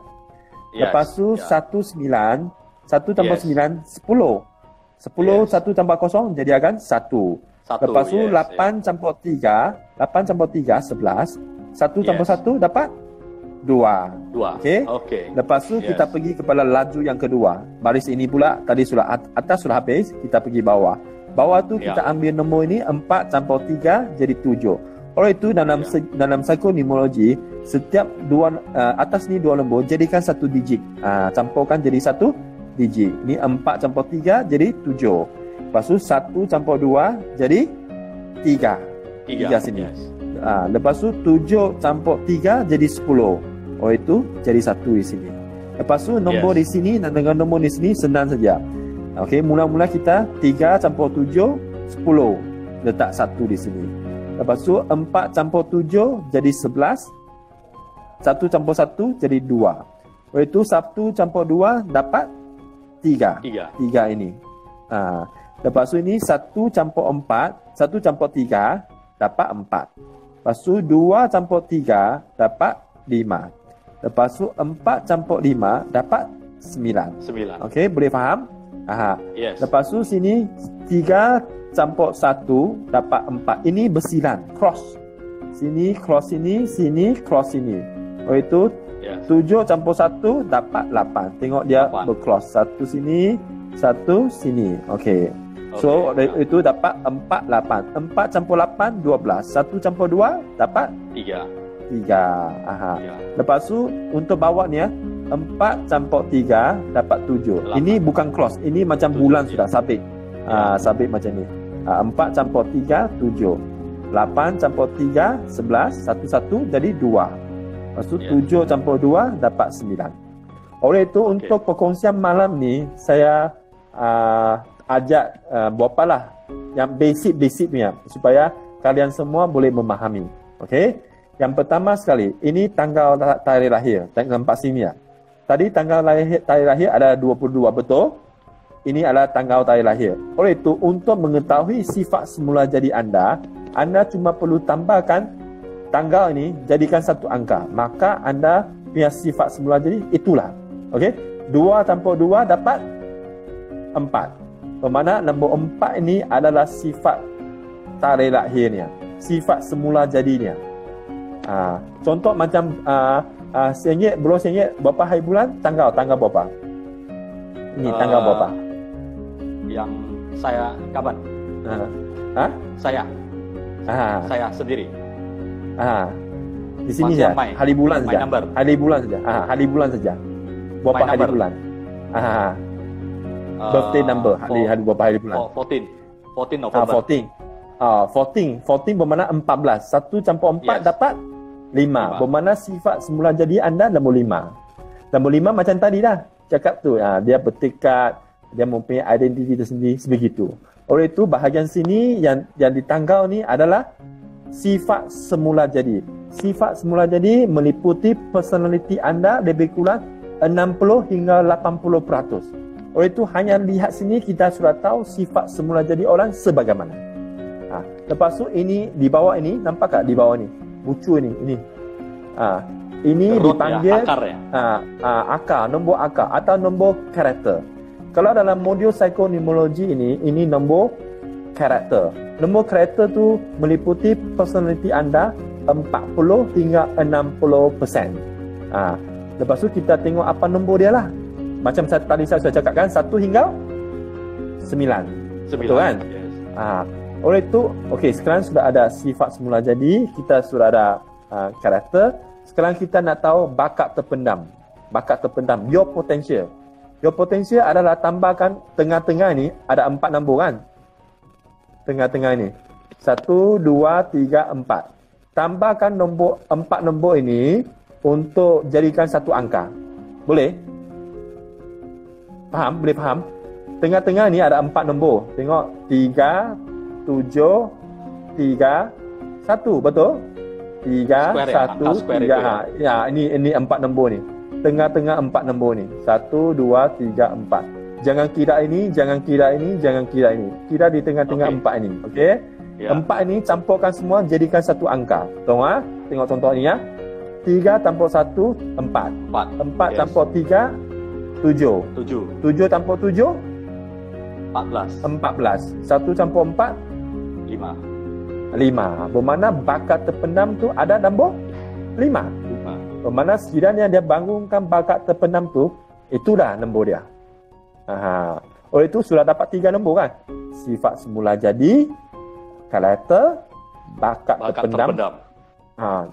Lepas tu 1 9 tambah 9 10. 1 tambah 0 jadi akan 1. Lepas tu 8 campur 3 11. 1 tambah 1 dapat 2. Okey. Lepas tu kita pergi kepada laju yang kedua. Baris ini pula tadi sudah atas sudah habis, kita pergi bawah. Bawah tu kita ambil nombor ini 4 campur 3 jadi 7. Oleh itu dalam psikonimologi, setiap atas ni 2 nombor jadikan 1 digit. Campurkan jadi 1 digit. Ni 4 campur 3 jadi 7. Lepas tu 1 campur 2 jadi 3. 3 sini. Lepas tu 7 campur 3 jadi 10. Oh itu jadi 1 di sini. Lepas tu nombor di sini dan dengan nombor di sini senang saja. Okey, mula-mula kita 3 campur 7 10. Letak 1 di sini. Lepas tu 4 campur 7 jadi 11. 1 campur 1 jadi 2. Oh itu 1 campur 2 dapat 3. 3 ini. Lepas tu ini 1 campur 4, 1 campur 3 dapat 4. Lepas tu 2 campur 3 dapat 5. Lepas tu 4 campur 5 dapat 9. Okey, boleh faham? Yes. Lepas tu sini 3 campur 1 dapat 4. Ini bersilang, cross. Sini cross sini cross sini. Oh itu 7 campur 1 dapat 8. Tengok dia bercross. 1 sini, 1 sini. Okey. So itu dapat 4 8. 4 campur 8 12. 1 campur 2 dapat 3. Lepas tu untuk bawah ni 4 campur 3 dapat 7. 8. Ini bukan cross. Ini macam 7, bulan sudah sabit. Sabit macam ni. 4 campur 3 7. 8 campur 3 11. 1 jadi 2. Lepas tu 7 campur 2 dapat 9. Oleh itu untuk perkongsian malam ni saya ajak buatlah yang basic punya supaya kalian semua boleh memahami. Okey? Yang pertama sekali, ini tanggal tarikh lahir. Nampak sini ya. Tadi tarikh lahir ada 22, betul? Ini adalah tanggal tarikh lahir. Oleh itu untuk mengetahui sifat semula jadi anda cuma perlu tambahkan tanggal ini jadikan satu angka. Maka anda punya sifat semula jadi itulah. Okey? 2 campur 2 dapat 4. Bermakna nombor 4 ini adalah sifat tarikh lahirnya, sifat semula jadinya. Contoh macam RM1, bulan RM1, berapa hari bulan? Tanggal berapa? Ini tanggal berapa? Yang saya kapan? Saya sendiri. Di sini saja. Hari bulan saja. Hari bulan saja. Hari bulan saja. Berapa hari bulan? Birthday number. Hari berapa hari bulan? 14 November. 14 bermakna 14. 1 campur 4 dapat 5. Bermakna sifat semula jadi anda nombor 5. Nombor 5 macam tadi dah. Cakap tu, dia bertekad, dia mempunyai identiti tersendiri, sebegitu. Oleh itu, bahagian sini yang ditanggal ni adalah sifat semula jadi. Sifat semula jadi meliputi personaliti anda lebih kurang 60 hingga 80%. Oleh itu, hanya lihat sini kita sudah tahu sifat semula jadi orang sebagaimana. Lepas tu, ini di bawah ini, nampak tak di bawah ni? Bucu ini. Ini Root dipanggil akar ya? Akar, nombor akar atau nombor karakter. Kalau dalam modul psikonimologi ini nombor karakter. Nombor karakter tu meliputi personaliti anda 40 hingga 60%. Lepas tu kita tengok apa nombor dia lah. Macam tadi saya sudah cakapkan 1 hingga 9. Betul kan? Yes. Oleh itu, okey, sekarang sudah ada sifat semula jadi, kita sudah ada karakter. Sekarang kita nak tahu bakat terpendam. Bakat terpendam, your potential. Your potential adalah tambahkan tengah-tengah ni ada 4 nombor kan? Tengah-tengah ni. 1, 2, 3, 4. Tambahkan 4 nombor ini untuk jadikan satu angka. Boleh? Faham? Boleh faham? Tengah-tengah ni ada 4 nombor. Tengok 3, 7, 3, 1. Betul? 3, 1, 3. Ya, ini 4 nombor ni. Tengah-tengah 4 nombor ni. 1, 2, 3, 4. Jangan kira ini, jangan kira ini, jangan kira ini. Kira di tengah-tengah 4 ini. Okey? 4 ini campurkan semua jadikan satu angka. Tengok tengok contoh ni ya. 3 campur 1, 4. 4 campur 3, 7. 7 campur 7, 14. 1 campur 4, 5. Bermakna bakat terpendam tu ada nombor 5. Bermakna sekiranya dia bangunkan bakat terpendam tu, itulah nombor dia. Oleh itu sudah dapat 3 nombor kan? Sifat semula jadi, karakter, bakat terpendam.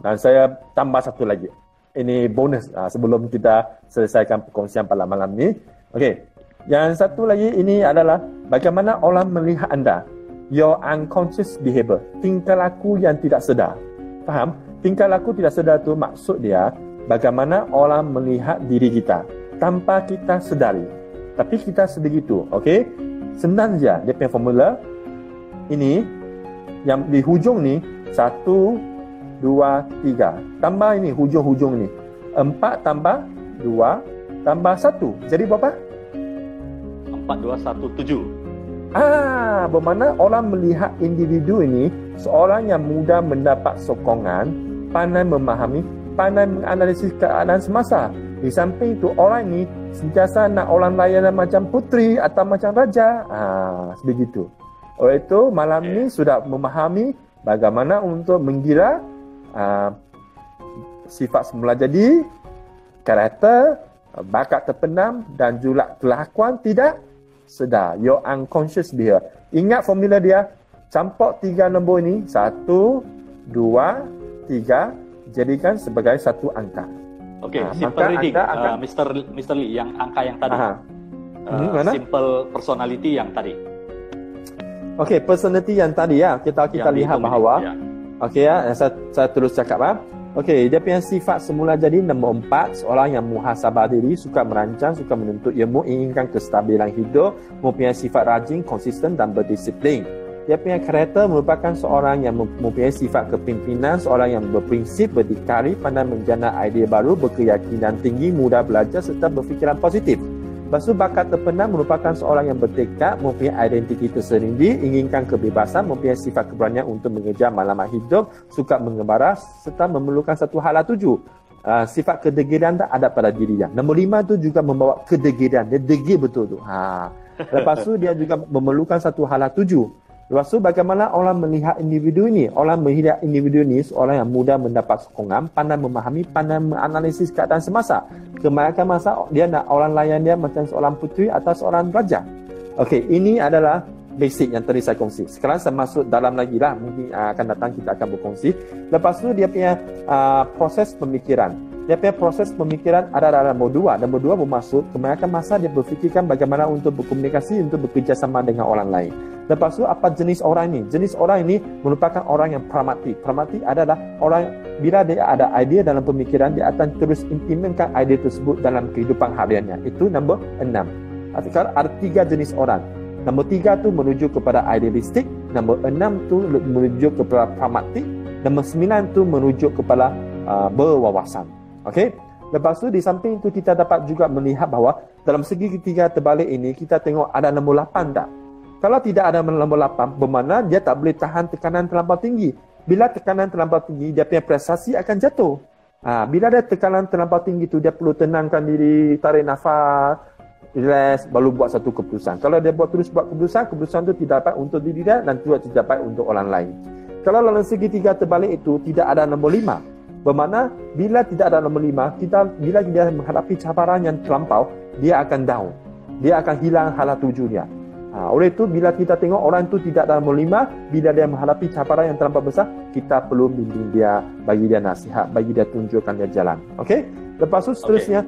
Dan saya tambah satu lagi. Ini bonus sebelum kita selesaikan perkongsian pada malam ni. Okey. Yang satu lagi ini adalah bagaimana orang melihat anda. Your unconscious behavior, tingkah laku yang tidak sedar. Faham? Tingkah laku tidak sedar tu maksud dia bagaimana orang melihat diri kita tanpa kita sedari. Tapi kita sebegitu, okey? Senang saja dia punya formula. Ini yang di hujung ni 1, 2, 3. Tambah ini hujung-hujung ni. 4 tambah 2 tambah 1. Jadi berapa? 4, 2, 1, 7. Bermakna orang melihat individu ini seorang yang mudah mendapat sokongan, pandai memahami, pandai menganalisis keadaan semasa. Di samping itu orang ini sentiasa nak orang layan macam puteri atau macam raja. Sebegitu. Oleh itu malam ni sudah memahami bagaimana untuk menggira sifat semula jadi, karakter, bakat terpendam dan juga kelakuan tidak sedar. Your unconscious behavior. Ingat formula dia. Campur 3 nombor ini. 1, 2, 3. Jadikan sebagai satu angka. Okey, simple reading. Mr. Lee, yang angka yang tadi. Simple personality yang tadi. Okey, personality yang tadi ya. Kita lihat bahawa. Okey ya, saya terus cakap . Okey, dia punya sifat semula jadi nombor 4, seorang yang muhasabah diri, suka merancang, suka menuntut ilmu, inginkan kestabilan hidup, mempunyai sifat rajin, konsisten dan berdisiplin. Dia punya karakter merupakan seorang yang mempunyai sifat kepimpinan, seorang yang berprinsip, berdikari, pandai menjana idea baru, berkeyakinan tinggi, mudah belajar serta berfikiran positif. Lepas tu bakat terpendam merupakan seorang yang bertekad, mempunyai identiti tersendiri, inginkan kebebasan, mempunyai sifat keberanian untuk mengejar matlamat hidup, suka mengembara serta memerlukan satu hala tuju. Sifat kedegiran tak ada pada diri dia. Nombor 5 tu juga membawa kedegiran, dia degil betul tu. Lepas tu dia juga memerlukan satu hala tuju. Lepas tu bagaimana orang melihat individu ini? Orang melihat individu ini seorang yang mudah mendapat sokongan, pandai memahami, pandai menganalisis keadaan semasa. Kebanyakan masa dia nak orang layan dia macam seorang puteri atau seorang raja. Okey, ini adalah basic yang tadi saya kongsi. Sekarang saya masuk dalam lagi lah. Mungkin akan datang kita akan berkongsi. Lepas tu dia punya proses pemikiran. Dia punya proses pemikiran ada dalam nombor 2. Nombor 2 bermaksud kebanyakan masa dia berfikirkan bagaimana untuk berkomunikasi, untuk bekerjasama dengan orang lain. Lepas tu apa jenis orang ini? Jenis orang ini merupakan orang yang pragmatik. Pragmatik adalah orang bila dia ada idea dalam pemikiran, dia akan terus implementkan idea tersebut dalam kehidupan hariannya. Itu nombor 6. Sekarang ada 3 jenis orang. Nombor 3 tu menuju kepada idealistik, nombor 6 tu menuju kepada pragmatik, nombor 9 tu menuju kepada berwawasan. Okey. Lepas tu di samping itu kita dapat juga melihat bahawa dalam segi ketiga terbalik ini kita tengok ada nombor 8 tak? Kalau tidak ada nombor 8, bermakna dia tak boleh tahan tekanan terlampau tinggi. Bila tekanan terlampau tinggi, dia punya prestasi akan jatuh. Bila ada tekanan terlampau tinggi tu, dia perlu tenangkan diri, tarik nafas, relax, baru buat satu keputusan. Kalau dia terus buat keputusan tu tidak dapat untuk diri dia dan juga tidak dapat untuk orang lain. Kalau dalam segi tiga terbalik itu tidak ada nombor 5. Bermakna bila tidak ada nombor 5, bila dia menghadapi cabaran yang terlampau, dia akan down. Dia akan hilang hala tuju dia. Oleh itu bila kita tengok orang itu tidak ada nombor 5, bila dia menghadapi cabaran yang terlampau besar, kita perlu bimbing dia, bagi dia nasihat, bagi dia tunjukkan dia jalan. Okey? Lepas itu seterusnya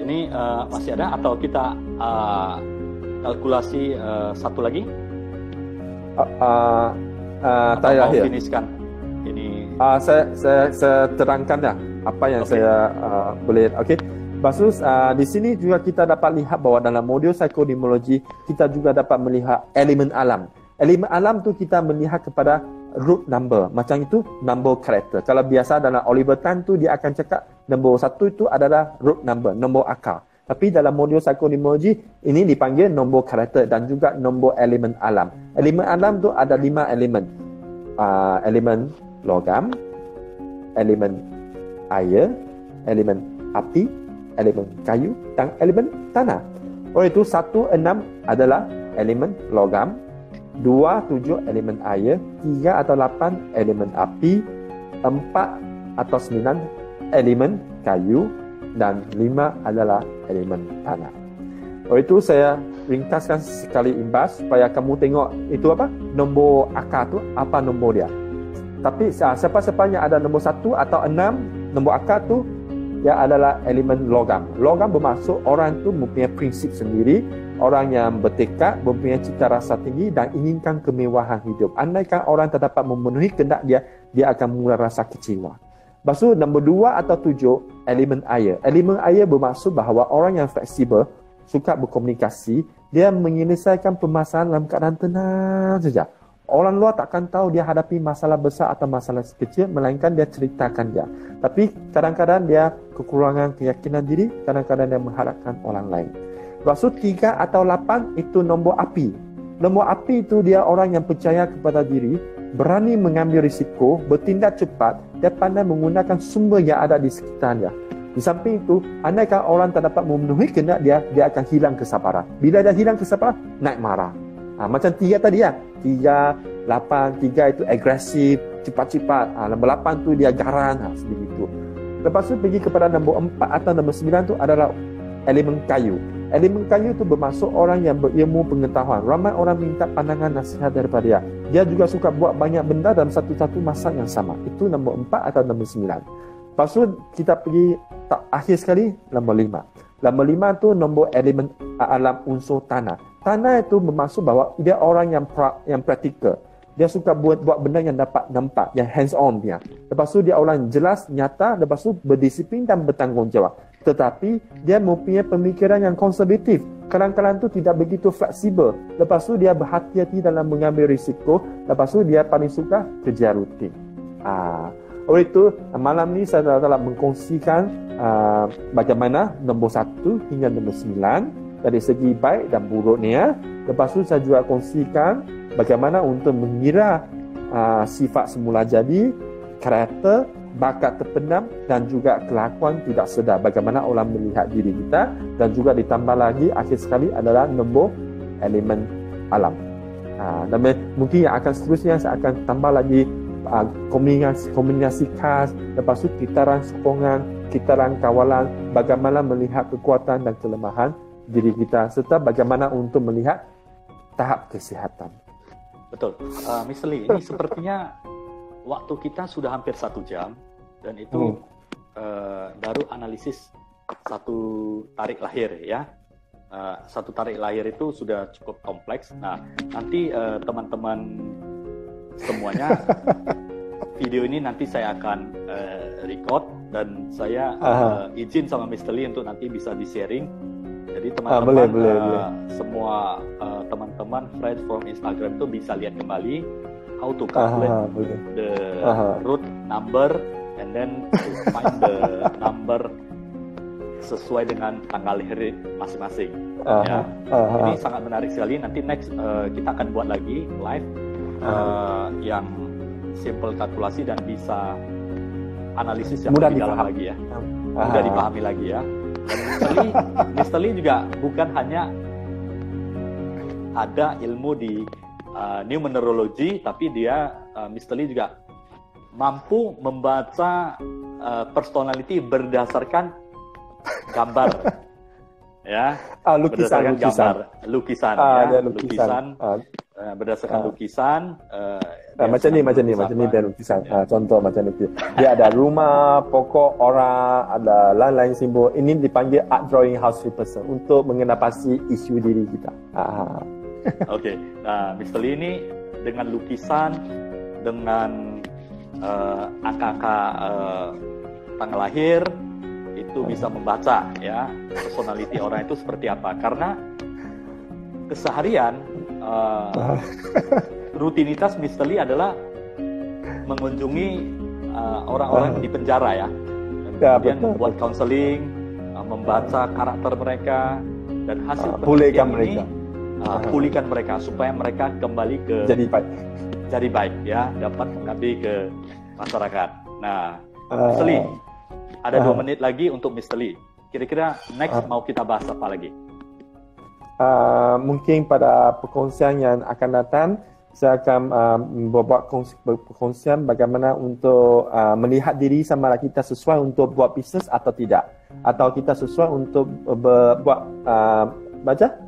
ini masih ada atau kita kalkulasi satu lagi? Atau mau finishkan ini? Saya terangkan dah apa yang saya boleh. Okey. Lepas tu di sini juga kita dapat lihat bahawa dalam modul psikodinamologi kita juga dapat melihat elemen alam. Elemen alam tu kita melihat kepada root number. Macam itu nombor karakter. Kalau biasa dalam Oliver Tan tu dia akan cakap nombor 1 itu adalah root number, nombor akar. Tapi dalam modul psikodinamologi ini dipanggil nombor karakter dan juga nombor elemen alam. Elemen alam tu ada 5 elemen. Elemen logam, elemen air, elemen api, elemen kayu dan elemen tanah. Oleh itu 1, 6 adalah elemen logam, 2, 7 elemen air, 3 atau 8 elemen api, 4 atau 9 elemen kayu dan 5 adalah elemen tanah. Oleh itu saya ringkaskan sekali imbas supaya kamu tengok itu apa? Nombor akar tu apa nombor dia. Tapi siapa-siapa yang ada nombor 1 atau 6, nombor akar tu dia adalah elemen logam. Logam bermaksud orang tu mempunyai prinsip sendiri, orang yang bertekad, mempunyai cita rasa tinggi dan inginkan kemewahan hidup. Andaikan orang tak dapat memenuhi kehendak dia, dia akan mula rasa kecewa. Lepas tu nombor 2 atau 7, elemen air. Elemen air bermaksud bahawa orang yang fleksibel, suka berkomunikasi, dia menyelesaikan permasalahan dalam keadaan tenang saja. Orang luar takkan tahu dia hadapi masalah besar atau masalah kecil, melainkan dia ceritakan dia. Tapi kadang-kadang dia kekurangan keyakinan diri, kadang-kadang dia mengharapkan orang lain. Lepas tu 3 atau 8 itu nombor api. Nombor api itu dia orang yang percaya kepada diri, berani mengambil risiko, bertindak cepat, dia pandai menggunakan sumber yang ada di sekitarnya. Di samping itu, andaikan orang tak dapat memenuhi kehendak dia, dia akan hilang kesabaran. Bila dia hilang kesabaran, naik marah. Macam 3 tadi 3, 8, 3 itu agresif, cepat-cepat. Nombor 8 tu dia garang, seperti itu. Lepas tu pergi kepada nombor 4 atau nombor 9 tu adalah elemen kayu. Elemen kayu tu bermaksud orang yang berilmu pengetahuan. Ramai orang minta pandangan nasihat daripada dia. Dia juga suka buat banyak benda dalam satu-satu masa yang sama. Itu nombor 4 atau nombor 9. Lepas tu kita pergi akhir sekali nombor 5. Nombor 5 tu nombor elemen alam unsur tanah. Tanah itu bermaksud bahawa dia orang yang praktikal. Dia suka buat benda yang dapat nampak, yang hands on dia. Lepas tu dia orang jelas, nyata, lepas tu berdisiplin dan bertanggungjawab. Tetapi dia mempunyai pemikiran yang konservatif. Kadang-kadang tu tidak begitu fleksibel. Lepas tu dia berhati-hati dalam mengambil risiko. Lepas tu dia paling suka kerja rutin. Oleh itu malam ni saya telah mengkongsikan bagaimana nombor 1 hingga nombor 9 dari segi baik dan buruknya. Lepas tu saya juga kongsikan bagaimana untuk mengira sifat semula jadi, karakter, bakat terpendam dan juga kelakuan tidak sedar. Bagaimana orang melihat diri kita dan juga ditambah lagi akhir sekali adalah nombor elemen alam. Dan mungkin yang akan seterusnya saya akan tambah lagi kombinasi khas, lepas itu kitaran sokongan, kitaran kawalan, bagaimana melihat kekuatan dan kelemahan diri kita, serta bagaimana untuk melihat tahap kesihatan. Betul. Mr. Lee, ini sepertinya waktu kita sudah hampir 1 jam, dan itu baru analisis satu tarik lahir ya. Satu tarik lahir itu sudah cukup kompleks. Nah, nanti teman-teman semuanya, video ini nanti saya akan record, dan saya izin sama Mr. Lee untuk nanti bisa di-sharing. Jadi teman-teman semua teman-teman friends from Instagram itu bisa lihat kembali how to calculate the root number and then to find the number sesuai dengan tanggal lahir masing-masing. Ya. Ini sangat menarik sekali. Nanti next kita akan buat lagi live yang simple kalkulasi dan bisa analisis yang lebih dalam lagi ya. Mudah dipahami lagi ya. Dan Mr. Lee juga bukan hanya ada ilmu di numerology, tapi dia Mr. Lee juga mampu membaca personality berdasarkan gambar, ya, lukisan. Berdasarkan lukisan. Macam ni dia lukisan. Contoh macam ni. Dia ada rumah, pokok, orang, ada lain-lain simbol. Ini dipanggil art drawing house person untuk mengenapasi isu diri kita. Oke. Nah, Mr. Lee ini dengan lukisan, dengan angka-angka tanggal lahir, itu bisa membaca ya personality orang itu seperti apa. Karena keseharian rutinitas Mr. Lee adalah mengunjungi orang-orang di penjara ya, dan kemudian membuat counseling, membaca karakter mereka, dan hasil penelitian ini pulihkan mereka supaya mereka kembali ke jadi baik ya, dapat mengabdi ke masyarakat. Nah, Mr. Lee, ada 2 menit lagi untuk Mr. Lee. Kira-kira next mau kita bahas apa lagi? Mungkin pada perkongsian yang akan datang, saya akan membuat perkongsian bagaimana untuk melihat diri sama ada kita sesuai untuk buat bisnes atau tidak, atau kita sesuai untuk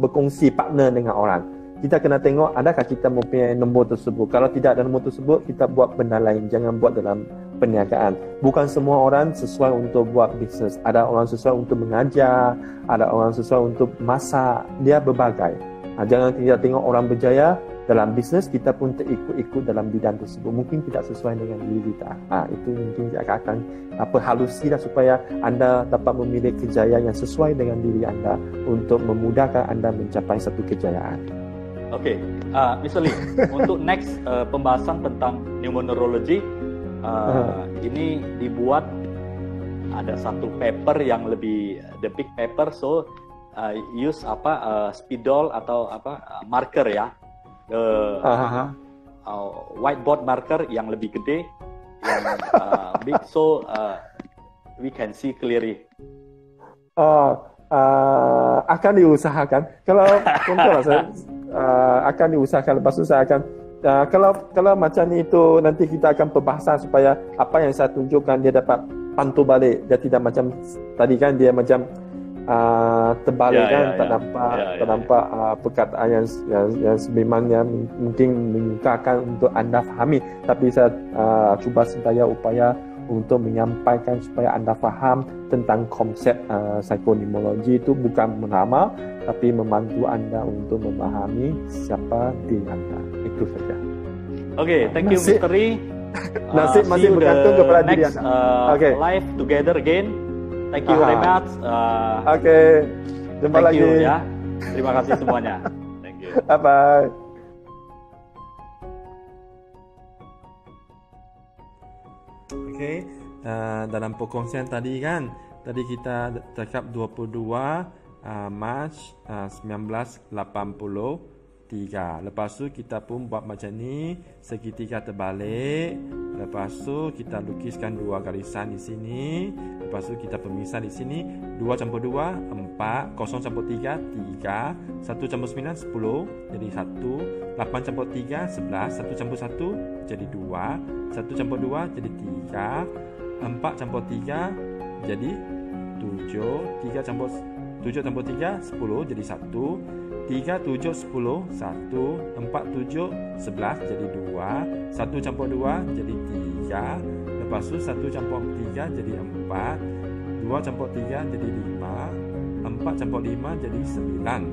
berkongsi partner dengan orang. Kita kena tengok adakah kita mempunyai nombor tersebut. Kalau tidak ada nombor tersebut, kita buat benda lain. Jangan buat dalam perniagaan. Bukan semua orang sesuai untuk buat bisnes. Ada orang sesuai untuk mengajar, ada orang sesuai untuk masak. Dia berbagai. Jangan kita tengok orang berjaya dalam bisnes, kita pun terikut-ikut dalam bidang tersebut. Mungkin tidak sesuai dengan diri kita. Itu mungkin akan halusi supaya anda dapat memilih kejayaan yang sesuai dengan diri anda untuk memudahkan anda mencapai satu kejayaan. Oke, Mr. Lee, untuk next pembahasan tentang numerology, ini dibuat ada satu paper yang lebih the big paper, so use spidol atau marker ya, whiteboard marker yang lebih gede, yang big, so we can see clearly. Akan diusahakan. Kalau contoh saya akan diusahakan. Lepas tu saya akan kalau macam ni itu nanti kita akan perbahasan supaya apa yang saya tunjukkan dia dapat pantul balik. Dia tidak macam tadi kan, dia macam terbalik tak nampak perkataan yang sebenarnya mungkin menyukakan untuk anda fahami, tapi saya cuba sedaya upaya untuk menyampaikan supaya anda faham tentang konsep psikonumerologi itu bukan meramal, tapi membantu anda untuk memahami siapa diri anda. Itu saja. Oke, thank you Mr. Lee. Nasib masih bergantung kepada diri anda. Live together again. Thank you very much. Jumpa lagi. Ya. Terima kasih semuanya. Thank you. Bye. Dalam perkongsian tadi kan, tadi kita cakap 22 Mac 1983. Lepas tu kita pun buat macam ni, segitiga terbalik. Lepas tu kita lukiskan 2 garisan di sini. Lepas tu kita pemisah di sini. 2 campur 2 4, 0 campur 3 3, 1 campur 9 10. Jadi 1 8 campur 3, 11. 1 campur 1 jadi 2. 1 campur 2 jadi 3. 4 campur 3 jadi 7. 3 campur 7 campur 3, 10 jadi 1. 3, 7, 10, 1. 4, 7, 11 jadi 2. 1 campur 2 jadi 3. Lepas tu 1 campur 3 jadi 4. 2 campur 3 jadi 5. 4 campur 5 jadi 9.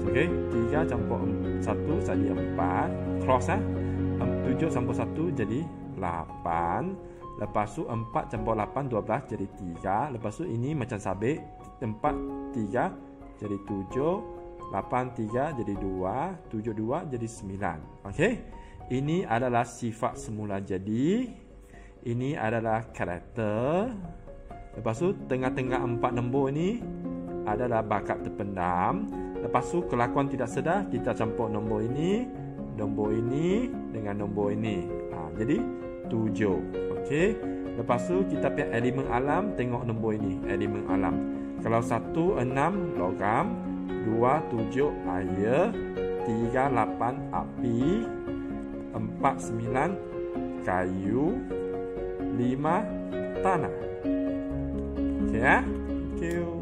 Okey, 3 campur 1 jadi 4. Cross 7 campur 1 jadi 8. Lepas tu 4 campur 8, 12 jadi 3. Lepas tu ini macam sabit. 4, 3 jadi 7. 8, 3 jadi 2. 7, 2 jadi 9. Okey. Ini adalah sifat semula jadi. Ini adalah karakter. Lepas tu tengah-tengah 4 nombor ini adalah bakat terpendam. Lepas tu kelakuan tidak sedar, kita campur nombor ini dengan nombor ini. Jadi 7. Okey. Lepas tu kita pilih elemen alam, tengok nombor ini, elemen alam. Kalau 1, 6 logam, 2, 7 air, 3, 8 api, 4, 9 kayu, 5 tanah. Okey ya? Thank you.